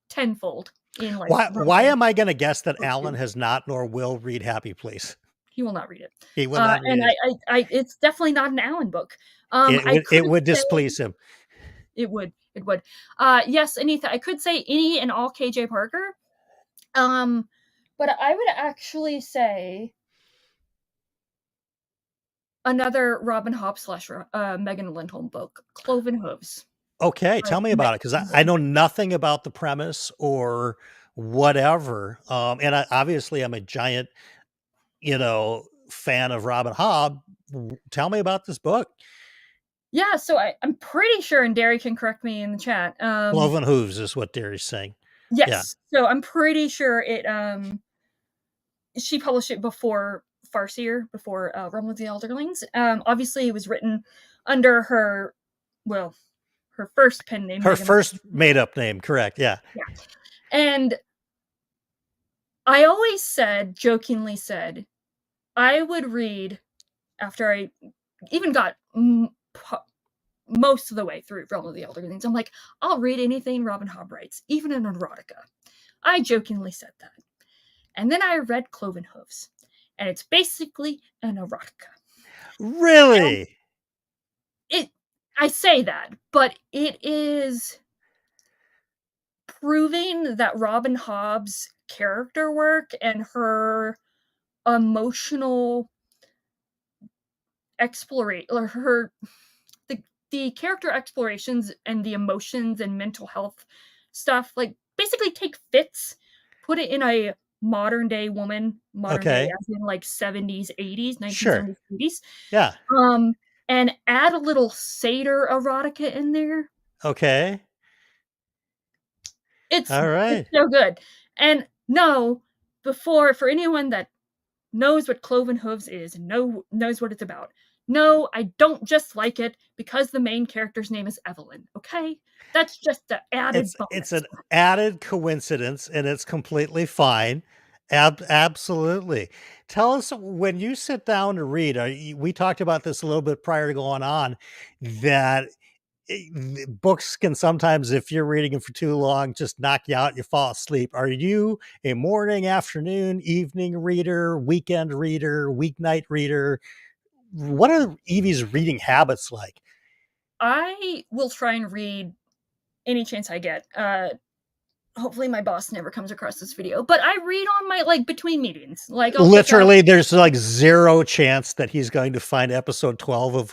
tenfold in, like, Why romance am I going to guess that books Alan too. has not nor will read Happy Place? He will not read it. He will not read And it. I it's definitely not an Allen book. I It could would say displease him. it would. Yes, I could say any and all KJ Parker. Um, but I would actually say another Robin Hobb slash Megan Lindholm book, Cloven Hooves Okay, by tell me Megan about it because I Lindholm. know nothing about the premise or whatever. And obviously, I'm a giant, fan of Robin Hobb. Tell me about this book. Yeah, so I'm pretty sure, and Derry can correct me in the chat. Cloven Hooves is what Derry's saying. Yeah. Yes, so I'm pretty sure she published it before Farseer, before Realm of the Elderlings. Obviously, it was written under her, well, her first pen name, Her Megan. first made up name, correct. Yeah. Yeah, and I always jokingly said, I would read after I even got most of the way through Realm of the Elderlings. I'm like, I'll read anything Robin Hobb writes, even an erotica. I jokingly said that. And then I read Cloven Hooves, and it's basically an erotica. And Really? I say that, but it is proving that Robin Hobb's character work and her emotional exploration, or the character explorations and the emotions and mental health stuff, like, basically take Fitz, put it in a modern day woman, modern day Okay. as in, like, 70s, 80s, Sure. 1970s, 80s, Yeah. and add a little satyr erotica in there. Okay. All It's right. so good. And no, for anyone that knows what Cloven Hooves is and knows what it's about. No, I don't just like it because the main character's name is Evelyn, okay? That's just the added It's bonus. an added coincidence, and it's completely fine. Absolutely. Tell us when you sit down to read, we talked about this a little bit prior to going on, that books can sometimes, if you're reading them for too long, just knock you out, you fall asleep. Are you a morning, afternoon, evening reader, weekend reader, weeknight reader? What are Evie's reading habits like? I will try and read any chance I get. Hopefully my boss never comes across this video, but I read on my, like, between meetings. Like, I'll pick up Literally, there's like zero chance that he's going to find episode 12 of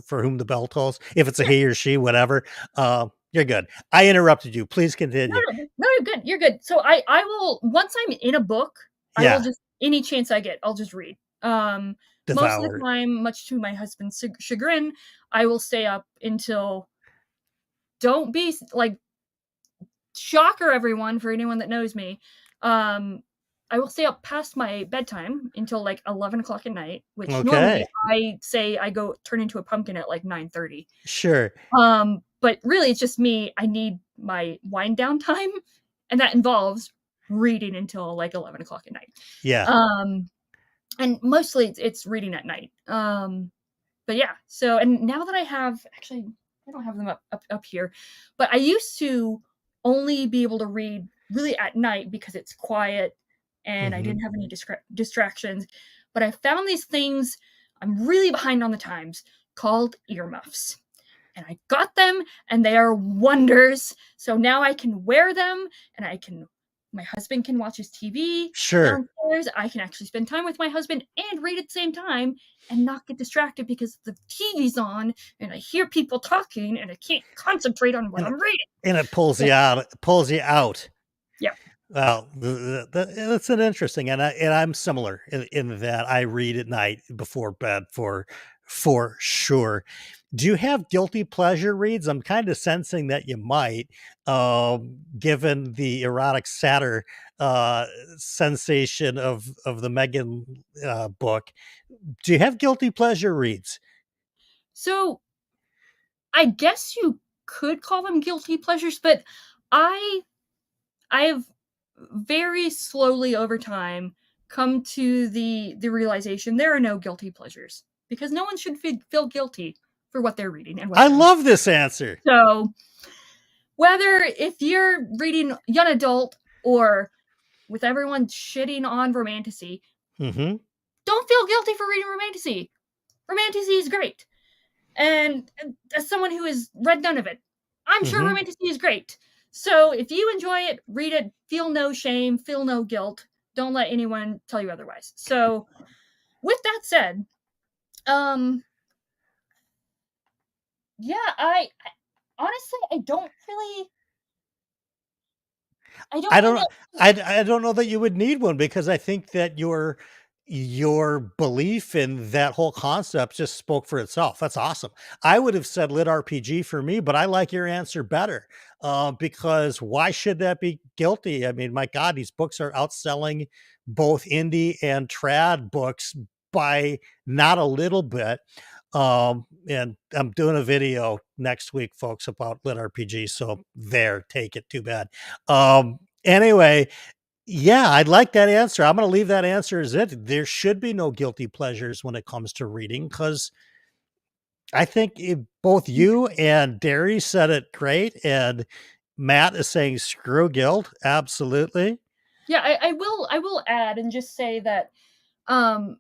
for whom the bell tolls. If it's a yeah, he or she, whatever. You're good. I interrupted you. Please continue. no, you're good, you're good. So I will, once I'm in a book, I will Yeah, just, any chance I get, I'll just read. Most of the devour. time, much to my husband's chagrin, I will stay up until, don't be like, shocker everyone, for anyone that knows me. I will stay up past my bedtime until like 11 o'clock at night, which normally Okay, I say I go turn into a pumpkin at like 9:30. sure. But really it's just me. I need my wind down time, and that involves reading until like 11 o'clock at night. Yeah. Um, and mostly it's reading at night. But yeah, so, and now that I have, actually, I don't have them up here, but I used to only be able to read really at night because it's quiet and I Hmm. didn't have any distractions. But I found these things, I'm really behind on the times, called earmuffs. And I got them, and they are wonders. So now I can wear them and I can My husband can watch his TV Sure. downstairs. I can actually spend time with my husband and read at the same time and not get distracted because the TV's on and I hear people talking and I can't concentrate on what And I'm reading. it pulls So, you out. It pulls you out. yeah. Well, that's an interesting, and I'm similar in that I read at night before bed for sure. Do you have guilty pleasure reads? I'm kind of sensing that you might, given the erotic satire uh, sensation of the Megan book. Do you have guilty pleasure reads? So I guess you could call them guilty pleasures, but I I've very slowly over time come to the realization there are no guilty pleasures because no one should feel guilty for what they're reading and what I they're enjoying. love this answer. So whether if you're reading young adult or with everyone shitting on romantasy, Hmm. don't feel guilty for reading romantasy. Romantasy is great. And as someone who has read none of it, I'm sure Hmm. romantasy is great. So if you enjoy it, read it, feel no shame, feel no guilt. Don't let anyone tell you otherwise. So with that said, um yeah, I honestly I don't I really. don't I don't know that you would need one because I think that your belief in that whole concept just spoke for itself. That's awesome. I would have said lit RPG for me, but I like your answer better. Because why should that be guilty? I mean, my God, these books are outselling both indie and trad books by not a little bit. And I'm doing a video next week, folks, about lit RPG. So there, take it. Too bad. Anyway, yeah, I'd like that answer. I'm going to leave that answer as it. There should be no guilty pleasures when it comes to reading because I think both you and Derry said it great, and Matt is saying screw guilt. Absolutely. Yeah, I will add and just say that um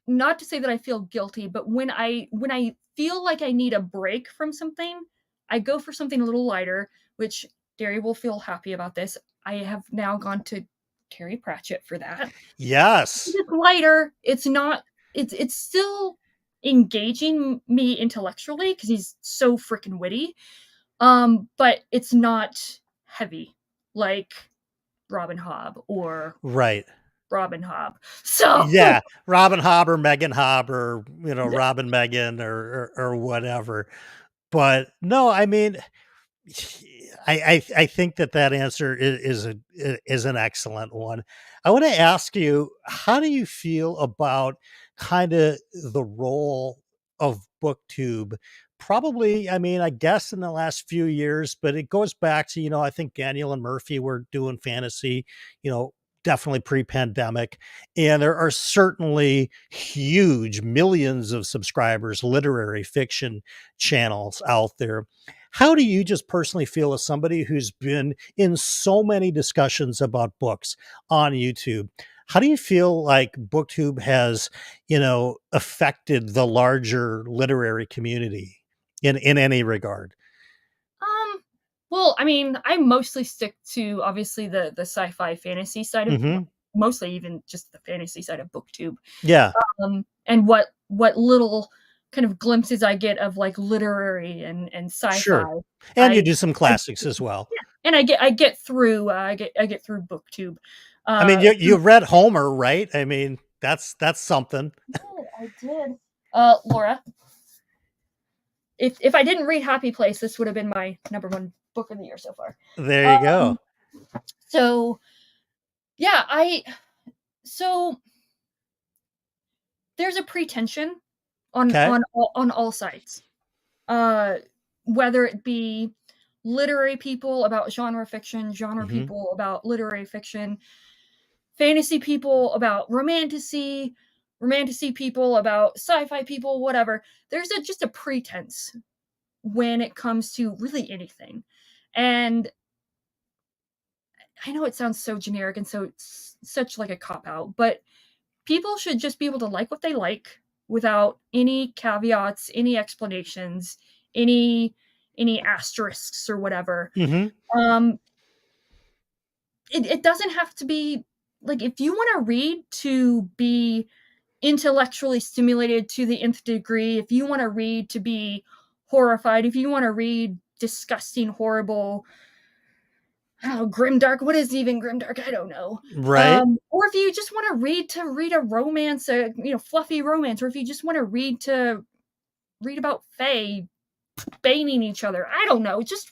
not to say that I feel guilty, but when I feel like I need a break from something, I go for something a little lighter, which Derry will feel happy about this. I have now gone to Terry Pratchett for that. Yes. It's lighter. It's not. It's still engaging me intellectually because he's so freaking witty. But it's not heavy like Robin Hobb or Right. Robin Hobb. So Yeah. Robin Hobb or Megan Hobb or, yeah, Robin Megan or whatever. But no, I mean, I think that answer is an excellent one. I want to ask you, how do you feel about kind of the role of BookTube? Probably, I mean, I guess in the last few years, but it goes back to, I think Daniel and Murphy were doing fantasy, you know, definitely pre-pandemic. And there are certainly huge millions of subscribers, literary fiction channels out there. How do you just personally feel as somebody who's been in so many discussions about books on YouTube? How do you feel like BookTube has, affected the larger literary community in any regard? um, well, I mean, I mostly stick to obviously the sci-fi fantasy side of Hmm. mostly even just the fantasy side of BookTube. Yeah, And what little kind of glimpses I get of like literary and sci-fi, sure. And you I do some I classics as well. yeah, and I get through I get through BookTube. I mean, Uh, you read Homer, right? I mean, that's something. I did. Laura, if I didn't read Happy Place, this would have been my number one book of the year so far. There you go. Um, so yeah, I so there's a pretension on Okay. on all sides. Uh, whether it be literary people about genre Hmm. people about literary fiction, fantasy people about romantasy people about sci-fi people, whatever. There's just a pretense when it comes to really anything. And I know it sounds so generic and such like a cop out, but people should just be able to like what they like without any caveats, any explanations, any asterisks or whatever. Hmm. Um, it doesn't have to be like, if you want to read to be intellectually stimulated to the nth degree, if you want to read to be horrified, if you want to read disgusting, horrible, I don't know, grimdark. What is even grimdark? I don't know. Right. Or if you just want to read a romance, a fluffy romance, or if you just want to read about Fae baning each other. I don't know. Just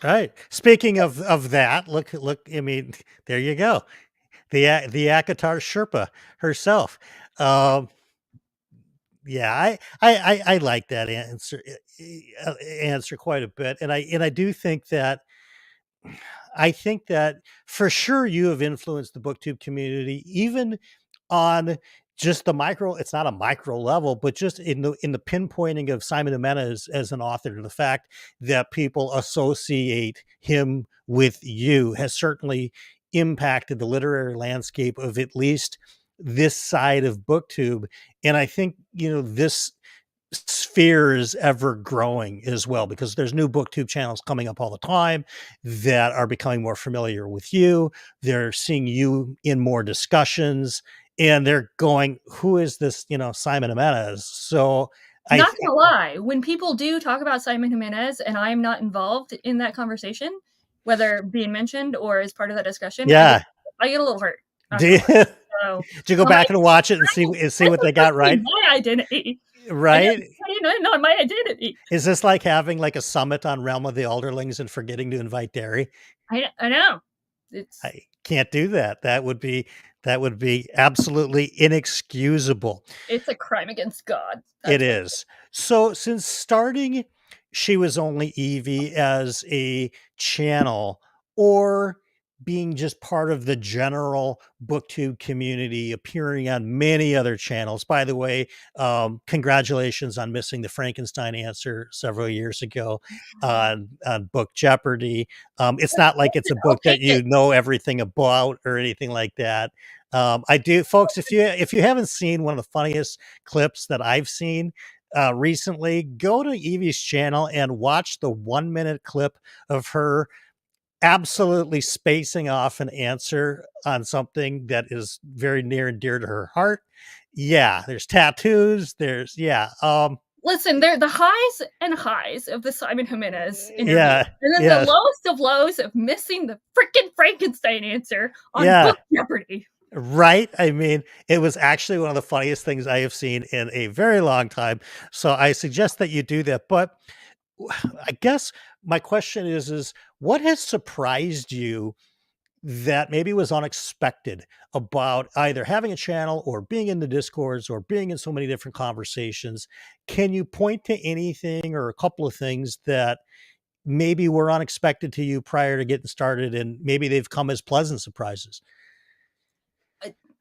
Right. Speaking of that, look. I mean, there you go. The Akatar Sherpa herself. Um, yeah, I like that answer quite a bit, and I do think that for sure you have influenced the booktube community, even on just the micro. It's not a micro level, but just in the pinpointing of Simon Jimenez as an author, the fact that people associate him with you has certainly impacted the literary landscape of at least this side of booktube. And I think this sphere is ever growing as well, because there's new booktube channels coming up all the time that are becoming more familiar with you. They're seeing you in more discussions, and they're going, who is this Simon Jimenez? So I not think, gonna lie, when people do talk about Simon Jimenez and I'm not involved in that conversation, whether being mentioned or as part of that discussion, yeah. I get a little hurt do you, afterwards. So do you go I'm like, back and watch it and see "This what is they got supposed to be right? my identity. I Right. didn't know my identity." Is this like having like a summit on Realm of the Elderlings and forgetting to invite Derry? I know. It's I can't do that. That would be absolutely inexcusable. it's a crime against God. It That's what. is. So since starting She Was Only Evie as a channel, or being just part of the general booktube community, appearing on many other channels. By the way, congratulations on missing the Frankenstein answer several years ago on Book Jeopardy. It's not like it's a I'll book that take it. you know everything about or anything like that. I do, folks. If you haven't seen one of the funniest clips that I've seen recently, go to Evie's channel and watch the 1 minute clip of her absolutely spacing off an answer on something that is very near and dear to her heart. Yeah, there's tattoos. There's yeah, Listen, they're the highs and highs of the Simon Jimenez interview, yeah, and then the yeah, lowest of lows of missing the freaking Frankenstein answer on yeah. Book Jeopardy. Right? I mean, it was actually one of the funniest things I have seen in a very long time. So I suggest that you do that. But I guess my question is what has surprised you that maybe was unexpected about either having a channel or being in the discords or being in so many different conversations? Can you point to anything or a couple of things that maybe were unexpected to you prior to getting started, and maybe they've come as pleasant surprises?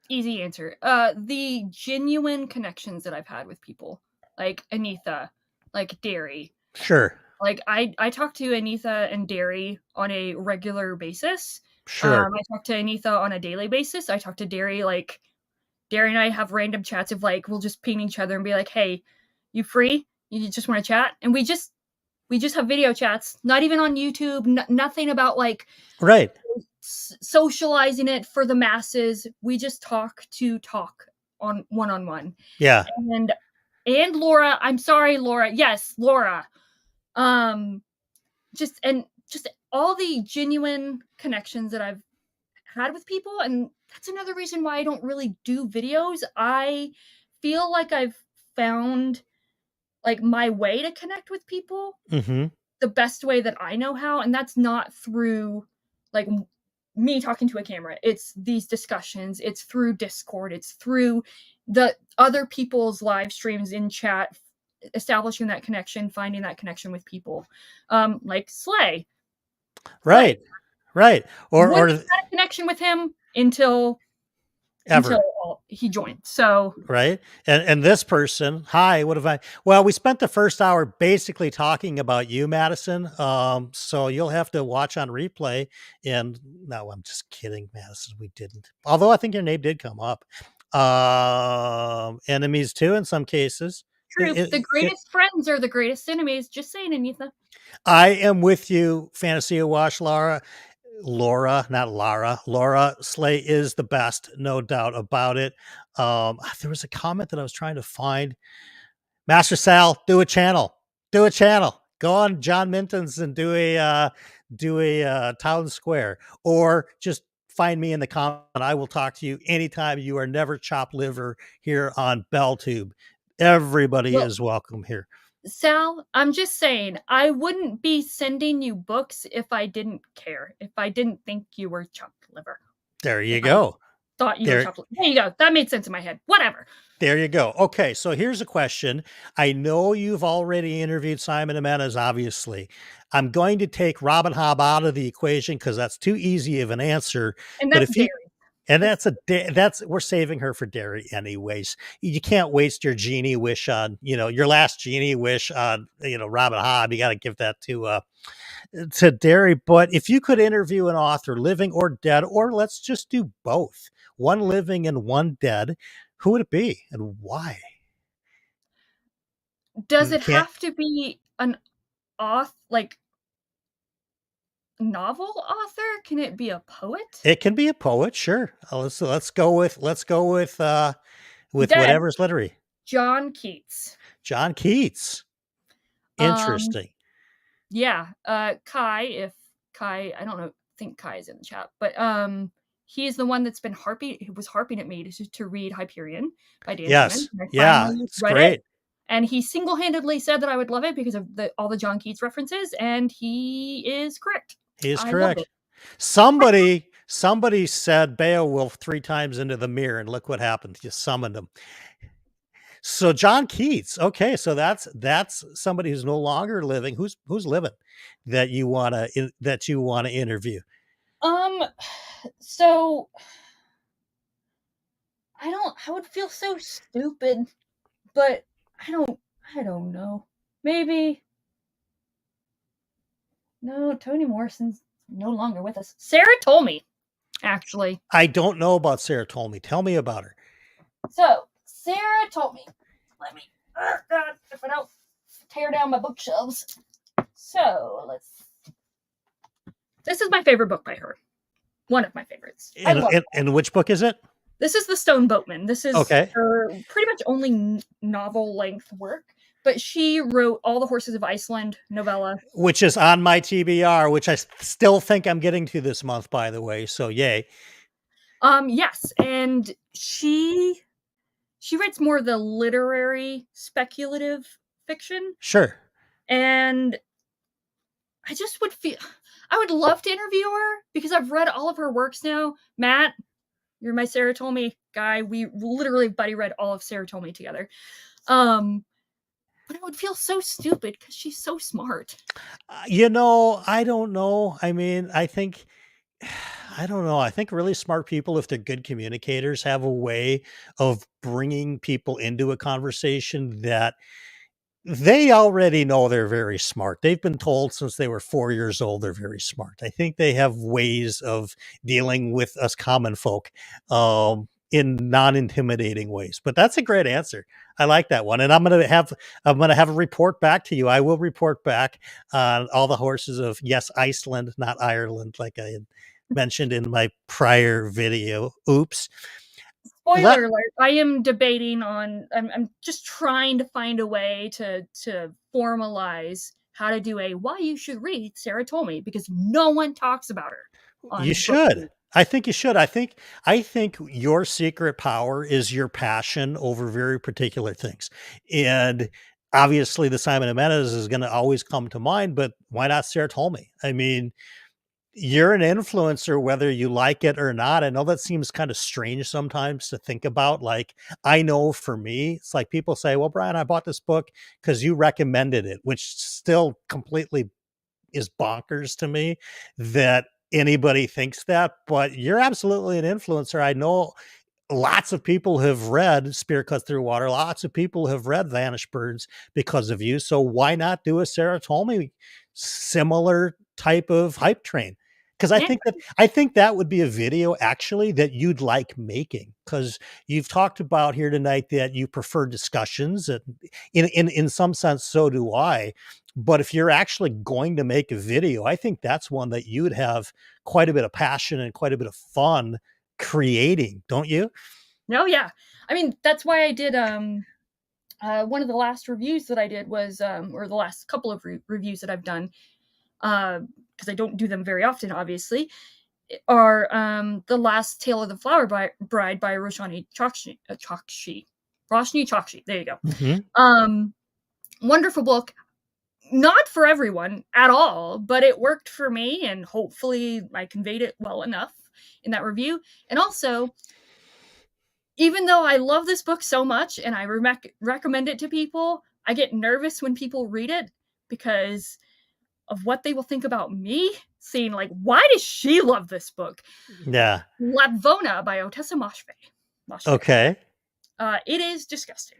Easy answer. The genuine connections that I've had with people, like Anitha, like Derry. Sure. Like I talk to Anitha and Derry on a regular basis. Sure. I talk to Anitha on a daily basis. I talk to Derry, like Derry and I have random chats of like we'll just ping each other and be like, "Hey, you free? You just want to chat?" And we just have video chats, not even on YouTube, nothing about like Right. socializing it for the masses. We just talk to talk on one. Yeah. And Laura, I'm sorry, Laura. Yes, Laura. Um, just all the genuine connections that I've had with people, and that's another reason why I don't really do videos. I feel like I've found like my way to connect with people Hmm. the best way that I know how, and that's not through like me talking to a camera. It's these discussions, it's through Discord, it's through the other people's live streams in chat, establishing that connection, finding that connection with people. Like Slay Right. Right. wouldn't Or have had a connection with him until ever. he joined. So Right. And this person, hi, what have I? Well, we spent the first hour basically talking about you, Madison. So you'll have to watch on replay. And no, I'm just kidding, Madison. We didn't. Although I think your name did come up. Enemies too, in some cases. true, the greatest friends are the greatest enemies. Just saying, Anitha. I am with you, Fantasy Awash, Laura. Laura, not Lara. Laura Slay is the best, no doubt about it. There was a comment that I was trying to find. Master Sal, do a channel. Do a channel. Go on John Minton's and do a town square, or just find me in the comment. I will talk to you anytime. You are never chopped liver here on BellTube. Everybody Well, is welcome here. Sal, I'm just saying, I wouldn't be sending you books if I didn't care, if I didn't think you were chopped liver. There you If I go. thought you were There, chopped liver. There you go. That made sense in my head. Whatever. There you go. Okay, so here's a question. I know you've already interviewed Simon Jimenez, obviously. I'm going to take Robin Hobb out of the equation because that's too easy of an answer. And But that's if you dairy. and that's we're saving her for dairy anyways. You can't waste your genie wish on, your last genie wish on, Robin Hobb. You got to give that to dairy. But if you could interview an author, living or dead, or let's just do both, one living and one dead, who would it be and why? Does it Can't have to be an like novel author? Can it be a poet? It can be a poet, sure. Let's go with Dead. whatever's literary. John Keats. John Keats. Um, Interesting. yeah, Kai, if Kai, I don't know, think Kai is in the chat, but he's the one that's been harping at me to read Hyperion by Dan Simmons. Yes. And I Yeah, finally it's read it, great. and he single-handedly said that I would love it because of all the John Keats references, and he is correct. He is I loved correct. it. Somebody said Beowulf 3 times into the mirror, and look what happened. You summoned him. So John Keats. Okay, so that's somebody who's no longer living. Who's living that you wanna interview? Um, so I would feel so stupid, but I don't know. Maybe no, Toni Morrison's no longer with us. Sarah told me, actually. I don't know about Sarah Tolmie. Tell me about her. So Sarah told me. Let me. Oh God! If I don't tear down my bookshelves. So let's. This is my favorite book by her. One of my favorites. I love it. And which book is it? This is The Stone Boatman. This is Okay. her pretty much only novel length work, but she wrote All the Horses of Iceland novella. Which is on my TBR, which I still think I'm getting to this month, by the way. So yay. Yes, and she writes more of the literary speculative fiction. Sure. And I just I would love to interview her because I've read all of her works now. Matt, you're my Sarah Tolmie guy. We literally buddy read all of Sarah Tolmie together. But I would feel so stupid because she's so smart. I don't know. I mean, I don't know. I think really smart people, if they're good communicators, have a way of bringing people into a conversation that they already know they're very smart. They've been told since they were 4 years old they're very smart. I think they have ways of dealing with us common folk in non-intimidating ways. But that's a great answer. I like that one, and I'm gonna have a report back to you. I will report back on All the Horses of, yes, Iceland, not Ireland, like I had mentioned in my prior video. Oops. Spoiler alert, I am debating on I'm just trying to find a way to formalize how to do a why you should read Sarah Tolmie because no one talks about her. You should. I think you should. I think your secret power is your passion over very particular things. And obviously the Simon Jimenez is going to always come to mind, but why not Sarah Tolmie? I mean, you're an influencer whether you like it or not. I know that seems kind of strange sometimes to think about. Like, I know for me, it's like people say, well, Brian, I bought this book because you recommended it, which still completely is bonkers to me that anybody thinks that. But you're absolutely an influencer. I know lots of people have read Spear Cut Through Water. Lots of people have read Vanished Birds because of you. So why not do a Sarah Tolmie similar type of hype train? Because I think that would be a video actually that you'd like making, because you've talked about here tonight that you prefer discussions, and in some sense so do I. But if you're actually going to make a video, I think that's one that you'd have quite a bit of passion and quite a bit of fun creating, don't you? No, yeah. I mean, that's why I did, one of the last reviews that I did was, or the last couple of reviews that I've done, because I don't do them very often, obviously, are The Last Tale of the Bride by Roshani Chokshi. Roshni Chokshi. There you go. Mhm. Um, Wonderful book. Not for everyone at all, but it worked for me, and hopefully I conveyed it well enough in that review. And also, even though I love this book so much and I recommend it to people, I get nervous when people read it because of what they will think about me, saying like, "Why does she love this book?" Yeah. Lapvona by Otessa Moshfegh. Okay. It is disgusting,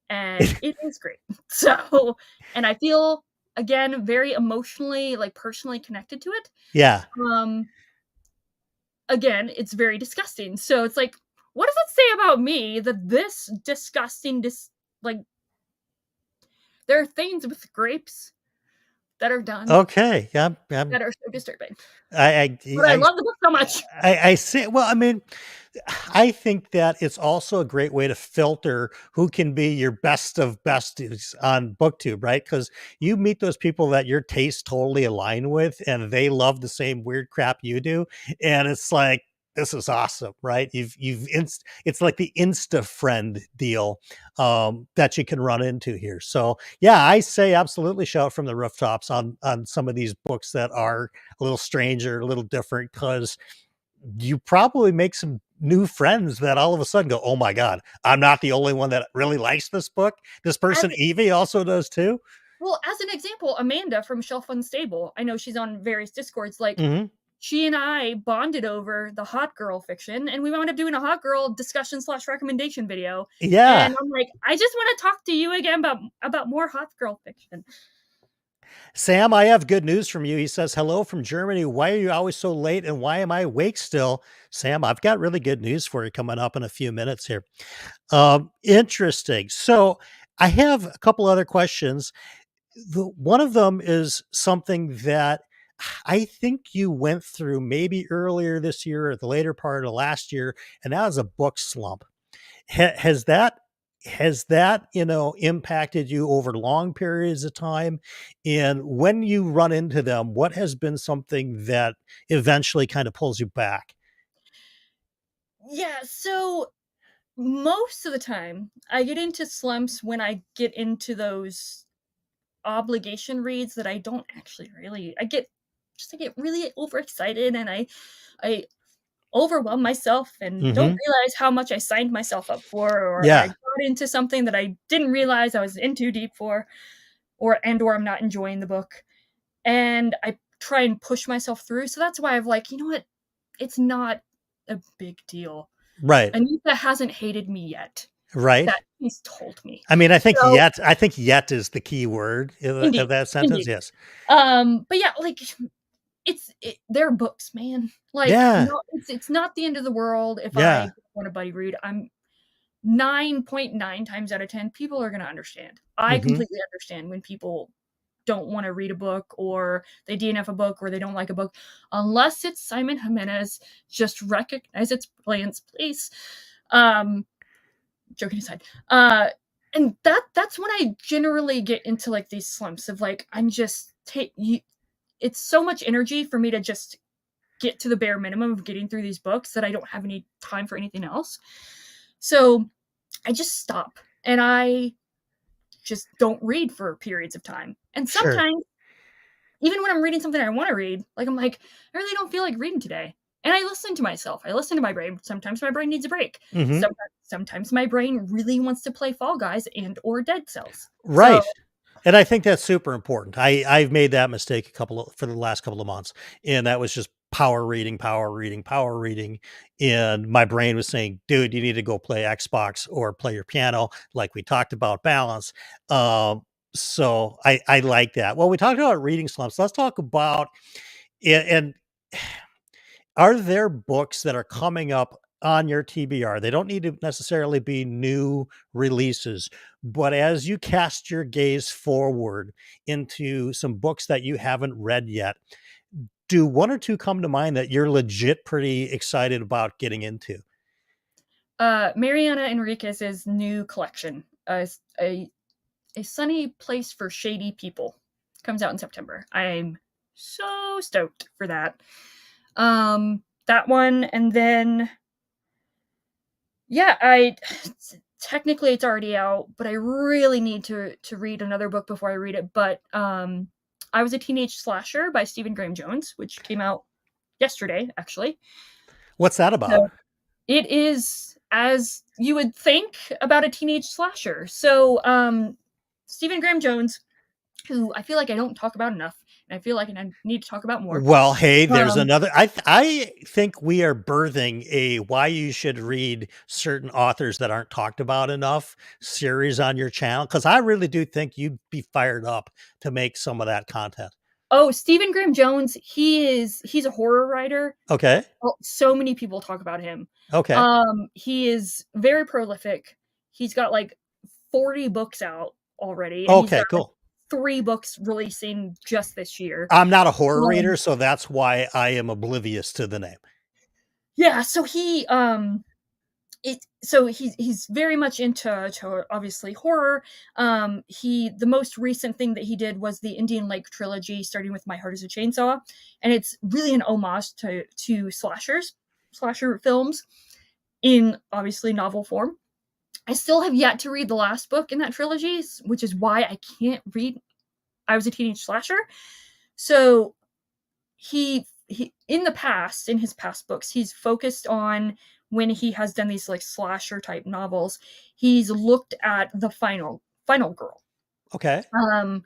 and it is great. So, and I feel, again, very emotionally, like, personally connected to it. Yeah. Um, Again, it's very disgusting. So it's like, what does it say about me that this disgusting like, there are things with grapes that are done Okay. Yeah. that are so disturbing. I But I I love the book so much. I see. Well, I mean, I think that it's also a great way to filter who can be your best of besties on BookTube, right? Because you meet those people that your tastes totally align with, and they love the same weird crap you do, and it's like this is awesome, right? It's like the Insta friend deal that you can run into here. So yeah, I say absolutely shout from the rooftops on some of these books that are a little stranger, a little different, because you probably make some new friends that all of a sudden go, "Oh my god, I'm not the only one that really likes this book. This As person, Evie, also does too." well, as an example, Amanda from Shelf Unstable, I know she's on various Discords, like, Mhm. she and I bonded over the hot girl fiction, and we wound up doing a hot girl discussion/recommendation video, Yeah. and I'm like, "I just wanna talk to you again about more hot girl fiction." Sam, I have good news from you. He says, "Hello from Germany. Why are you always so late and why am I awake still?" Sam, I've got really good news for you coming up in a few minutes here. Interesting. So, I have a couple other questions. One of them is something that I think you went through maybe earlier this year or the later part of last year, and that was a book slump. Has that impacted you over long periods of time? And when you run into them, what has been something that eventually kind of pulls you back? Yeah, so most of the time, I get into slumps when I get into those obligation reads that I don't actually really I get really overexcited, and I overwhelm myself and don't Mhm. realize how much I signed myself up for, or I Yeah. got into something that I didn't realize I was in too deep for, or I'm not enjoying the book, and I try and push myself through. So that's why I've like, you know what? It's not a big deal. Right. Anita hasn't hated me yet. Right. That he's told me. I mean, So I think yet is the key word of indeed, that sentence. indeed. Yes. But yeah, like, they're books, man. Like, Yeah. no, it's not the end of the world if Yeah. I want a buddy read. I'm 9.9 times out of 10, people are gonna understand. I Mhm. completely understand when people don't wanna read a book, or they DNF a book, or they don't like a book, unless it's Simon Jimenez. Just recognize its brilliance, please. Um, Joking aside, and that's when I generally get into, like, these slumps of, like, I'm just ta you it's so much energy for me to just get to the bare minimum of getting through these books that I don't have any time for anything else. So, I just stop, and I just don't read for periods of time. And Sure. sometimes, even when I'm reading something I wanna read, like, I'm like, "I really don't feel like reading today." And I listen to myself, I listen to my brain. Sometimes my brain needs a break. Mhm. Sometimes my brain really wants to play Fall Guys and or Dead Cells. So Right. And I think that's super important. I've made that mistake a couple of for the last couple of months, and that was just power reading, power reading, power reading, and my brain was saying, "Dude, you need to go play Xbox or play your piano," like we talked about balance. Um, so I like that. Well, we talked about reading slumps. Let's talk about and are there books that are coming up on your TBR. They don't need to necessarily be new releases, but as you cast your gaze forward into some books that you haven't read yet, do one or two come to mind that you're legit pretty excited about getting into? Mariana Enriquez's new collection, a sunny place for shady people, comes out in September. I'm so stoked for that. That one, and then yeah, I technically it's already out, but I really need to read another book before I read it. But I Was a Teenage Slasher by Stephen Graham Jones, which came out yesterday, actually. What's that about? So it is as you would think about a teenage slasher. So Stephen Graham Jones, who I feel like I don't talk about enough, and I feel like I need to talk about more. Well, hey, there's Um, another. I think we are birthing a why you should read certain authors that aren't talked about enough series on your channel, because I really do think you'd be fired up to make some of that content. oh, Stephen Graham Jones, he's a horror writer. Okay. Oh, so many people talk about him. Okay. He is very prolific. He's got like 40 books out already, and he's Okay. got like Cool. 3 books releasing just this year. I'm not a horror Um, reader, so that's why I am oblivious to the name. yeah, so he's very much into obviously horror. The most recent thing that he did was the Indian Lake trilogy, starting with My Heart Is a Chainsaw, and it's really an homage to slasher films in obviously novel form. I still have yet to read the last book in that trilogy, which is why I can't read I Was a Teenage Slasher. So he in the past, in his past books, he's focused on, when he has done these like slasher type novels, he's looked at the final girl, Okay. um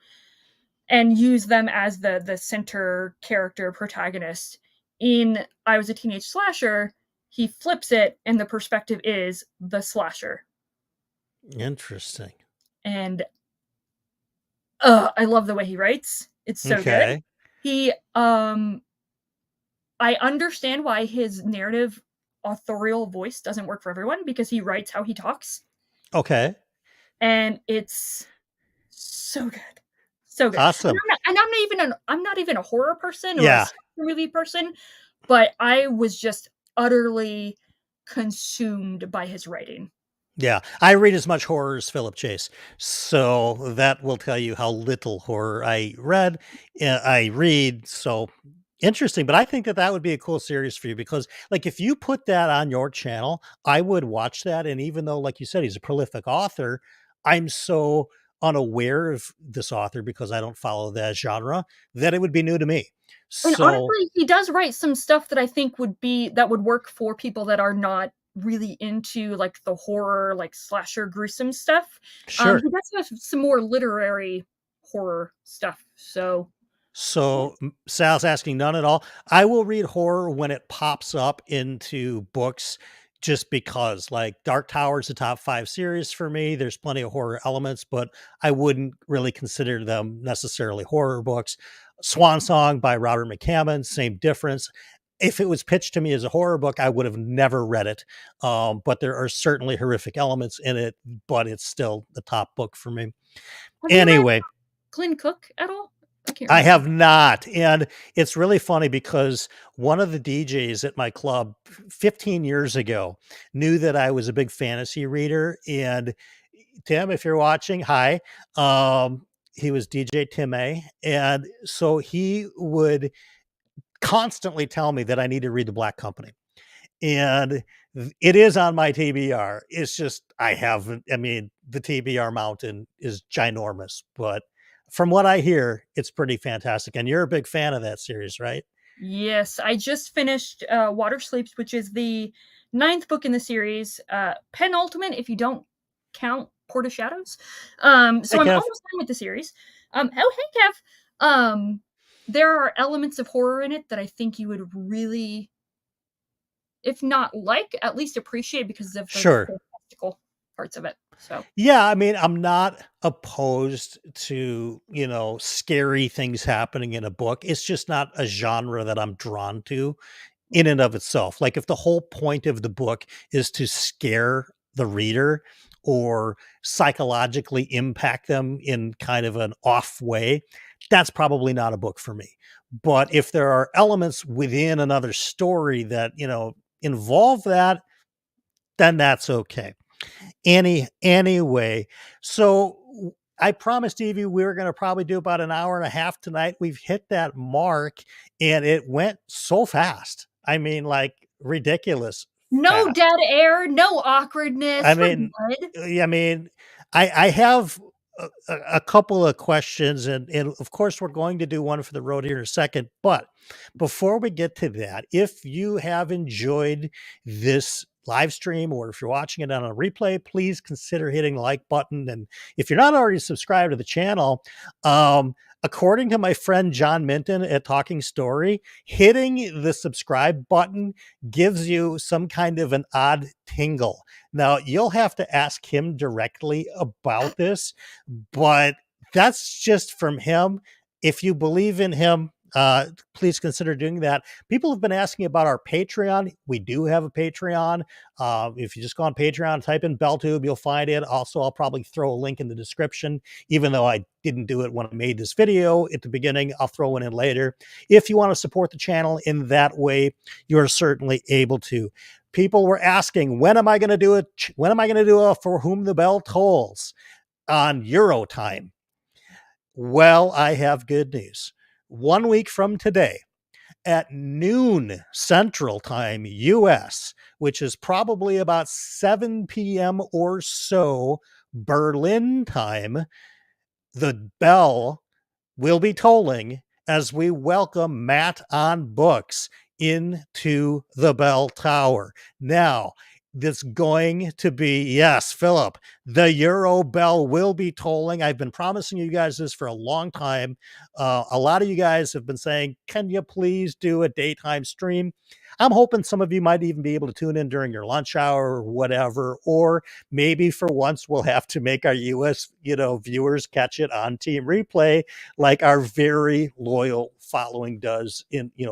and used them as the center character protagonist. In I Was a Teenage Slasher, he flips it, and the perspective is the slasher. Interesting. And I love the way he writes. It's so good. Okay. He I understand why his narrative authorial voice doesn't work for everyone, because he writes how he talks, Okay. and it's so good. So good. Awesome. I'm not even a horror person or a Yeah. slasher movie person, but I was just utterly consumed by his writing. Yeah, I read as much horror as Philip Chase, so that will tell you how little horror I read, so interesting, but I think that that would be a cool series for you because, like, if you put that on your channel, I would watch that, and even though, like you said, he's a prolific author, I'm so unaware of this author because I don't follow that genre, that it would be new to me. And So honestly, he does write some stuff that I think that would work for people that are not really into, like, the horror, like, slasher gruesome stuff. sure. He does have some more literary horror stuff, so yeah. So, Sal's asking none at all. I will read horror when it pops up into books just because, like, Dark Tower is a top 5 series for me. There's plenty of horror elements, but I wouldn't really consider them necessarily horror books. Swan Song by Robert McCammon, same difference. If it was pitched to me as a horror book, I would have never read it. But there are certainly horrific elements in it, but it's still the top book for me. Have you read Anyway, Glenn Cook at all? I can't I remember. have not, and it's really funny because one of the DJs at my club 15 years ago knew that I was a big fantasy reader, and Tim, if you're watching, hi. He was DJ Tim A, and so he would constantly tell me that I need to read The Black Company, and it is on my TBR. It's just I haven't. I mean, the TBR mountain is ginormous, but from what I hear, it's pretty fantastic. And you're a big fan of that series, right? Yes, I just finished, Water Sleeps, which is the 9th book in the series, penultimate if you don't count Port of Shadows. Hey, So I'm Kev. almost done with the series. Oh, hey, Kev. There are elements of horror in it that I think you would really, if not like, at least appreciate because of the Sure. fantastical parts of it. So Yeah, I mean, I'm not opposed to, scary things happening in a book. It's just not a genre that I'm drawn to. in and of itself. Like if the whole point of the book is to scare the reader or psychologically impact them in kind of an off way, that's probably not a book for me. But if there are elements within another story that, involve that, then that's okay. Anyway, so I promised Evie we were going to probably do about an hour and a half tonight. We've hit that mark and it went so fast. I mean, like ridiculous No fast. dead air, no awkwardness. I We're mean, good. I mean, I have a couple of questions, and of course, we're going to do one for the road here in a second. But before we get to that, if you have enjoyed this live stream or if you're watching it on a replay, please consider hitting the like button. And if you're not already subscribed to the channel, according to my friend John Minton at Talking Story, hitting the subscribe button gives you some kind of an odd tingle. Now, you'll have to ask him directly about this, but that's just from him. If you believe in him, please consider doing that. People have been asking about our Patreon. We do have a Patreon. If you just go on Patreon, type in BellTube, you'll find it. Also, I'll probably throw a link in the description, even though I didn't do it when I made this video at the beginning. I'll throw one in later. If you want to support the channel in that way, you're certainly able to. People were asking, when am I going to do it? When am I going to do a For Whom the Bell Tolls on Euro time? Well, I have good news. 1 week from today, at noon Central Time, US, which is probably about 7 p.m. or so Berlin time, the bell will be tolling as we welcome Matt on Books into the bell tower. Now, this going to be, yes, Philip, the Euro bell will be tolling. I've been promising you guys this for a long time. A lot of you guys have been saying, can you please do a daytime stream? I'm hoping some of you might even be able to tune in during your lunch hour or whatever, or maybe for once we'll have to make our US, viewers catch it on team replay like our very loyal following does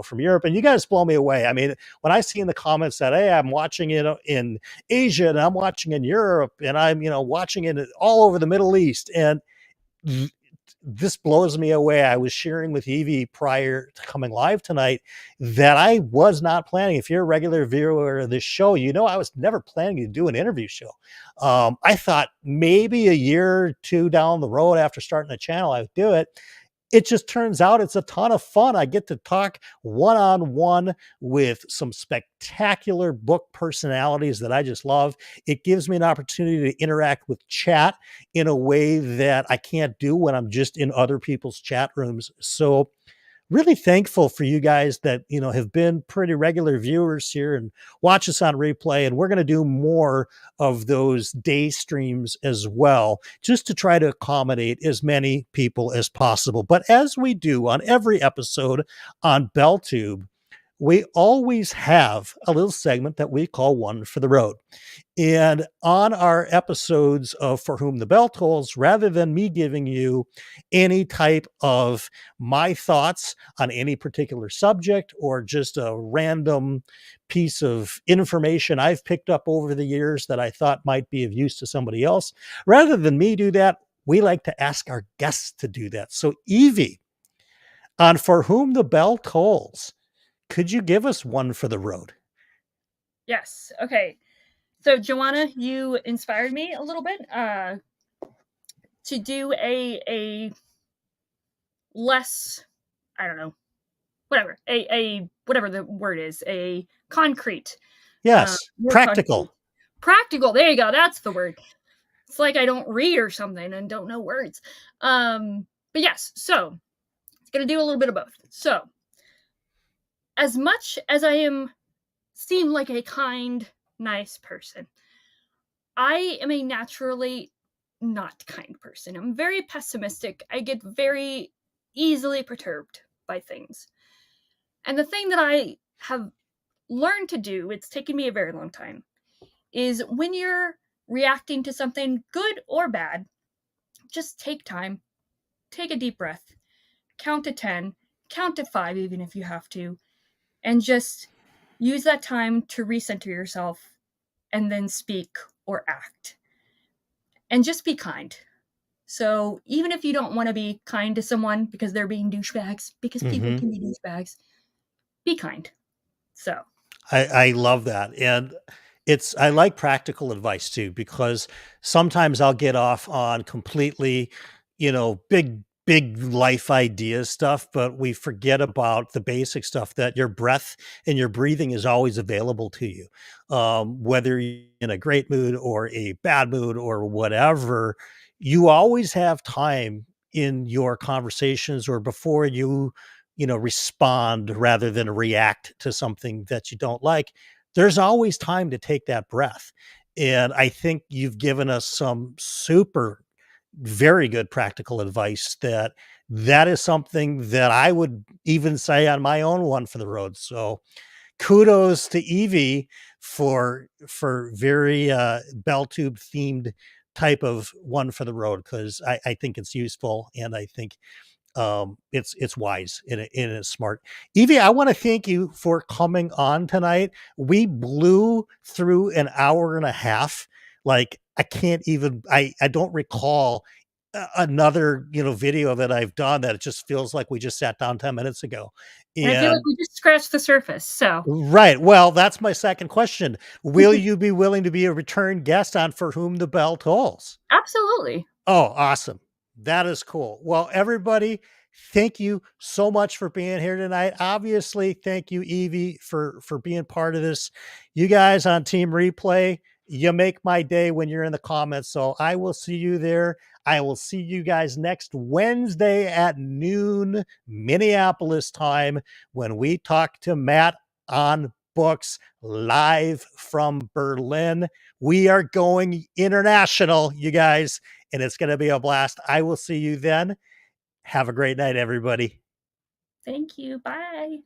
from Europe. And you guys blow me away. I mean, when I see in the comments that, hey, I'm watching it in Asia and I'm watching in Europe and I'm, watching it all over the Middle East. And this blows me away. I was sharing with Evie prior to coming live tonight that I was not planning. If you're a regular viewer of this show, I was never planning to do an interview show. I thought maybe a year or two down the road after starting the channel, I would do it. It just turns out it's a ton of fun. I get to talk one-on-one with some spectacular book personalities that I just love. It gives me an opportunity to interact with chat in a way that I can't do when I'm just in other people's chat rooms. So really thankful for you guys that, have been pretty regular viewers here and watch us on replay. And we're going to do more of those day streams as well, just to try to accommodate as many people as possible. But as we do on every episode on BellTube, we always have a little segment that we call One for the Road. And on our episodes of For Whom the Bell Tolls, rather than me giving you any type of my thoughts on any particular subject or just a random piece of information I've picked up over the years that I thought might be of use to somebody else, rather than me do that, we like to ask our guests to do that. So Evie, on For Whom the Bell Tolls, could you give us one for the road? Yes. Okay. So, Joanna, you inspired me a little bit to do a less, I don't know, whatever the word is, a concrete. Yes, practical. Practical. There you go. That's the word. It's like I don't read or something and don't know words. But yes, so it's going to do a little bit of both. So, as much as I seem like a kind, nice person, I am a naturally not kind person. I'm very pessimistic. I get very easily perturbed by things. And the thing that I have learned to do, it's taken me a very long time, is when you're reacting to something good or bad, just take time, take a deep breath, count to 10, count to 5 even if you have to, and just use that time to recenter yourself and then speak or act. And just be kind. So even if you don't want to be kind to someone because they're being douchebags, because people Mhm. can be douchebags, be kind. So I love that, and I like practical advice too, because sometimes I'll get off on completely, big life idea stuff, but we forget about the basic stuff, that your breath and your breathing is always available to you. Whether you're in a great mood or a bad mood or whatever, you always have time in your conversations or before you respond rather than react to something that you don't like. There's always time to take that breath. And I think you've given us some super, very good practical advice, that is something that I would even say on my own one for the road. So kudos to Evie for very bell tube themed type of one for the road, because I think it's useful, and I think it's wise, and it's smart. Evie, I want to thank you for coming on tonight. We blew through an hour and a half. Like, I can't even, I don't recall another video that I've done that it just feels like we just sat down 10 minutes ago. and I feel like And we just scratched the surface. So right, well, that's my second question. Will you be willing to be a return guest on For Whom the Bell Tolls? absolutely. Oh, awesome. That is cool. Well, everybody, thank you so much for being here tonight. Obviously, thank you, Evie, for being part of this. You guys on Team Replay, you make my day when you're in the comments. So I will see you there. I will see you guys next Wednesday at noon Minneapolis time, when we talk to Matt on books, live from Berlin. We are going international, you guys, and it's going to be a blast. I will see you then. Have a great night, everybody. Thank you. Bye.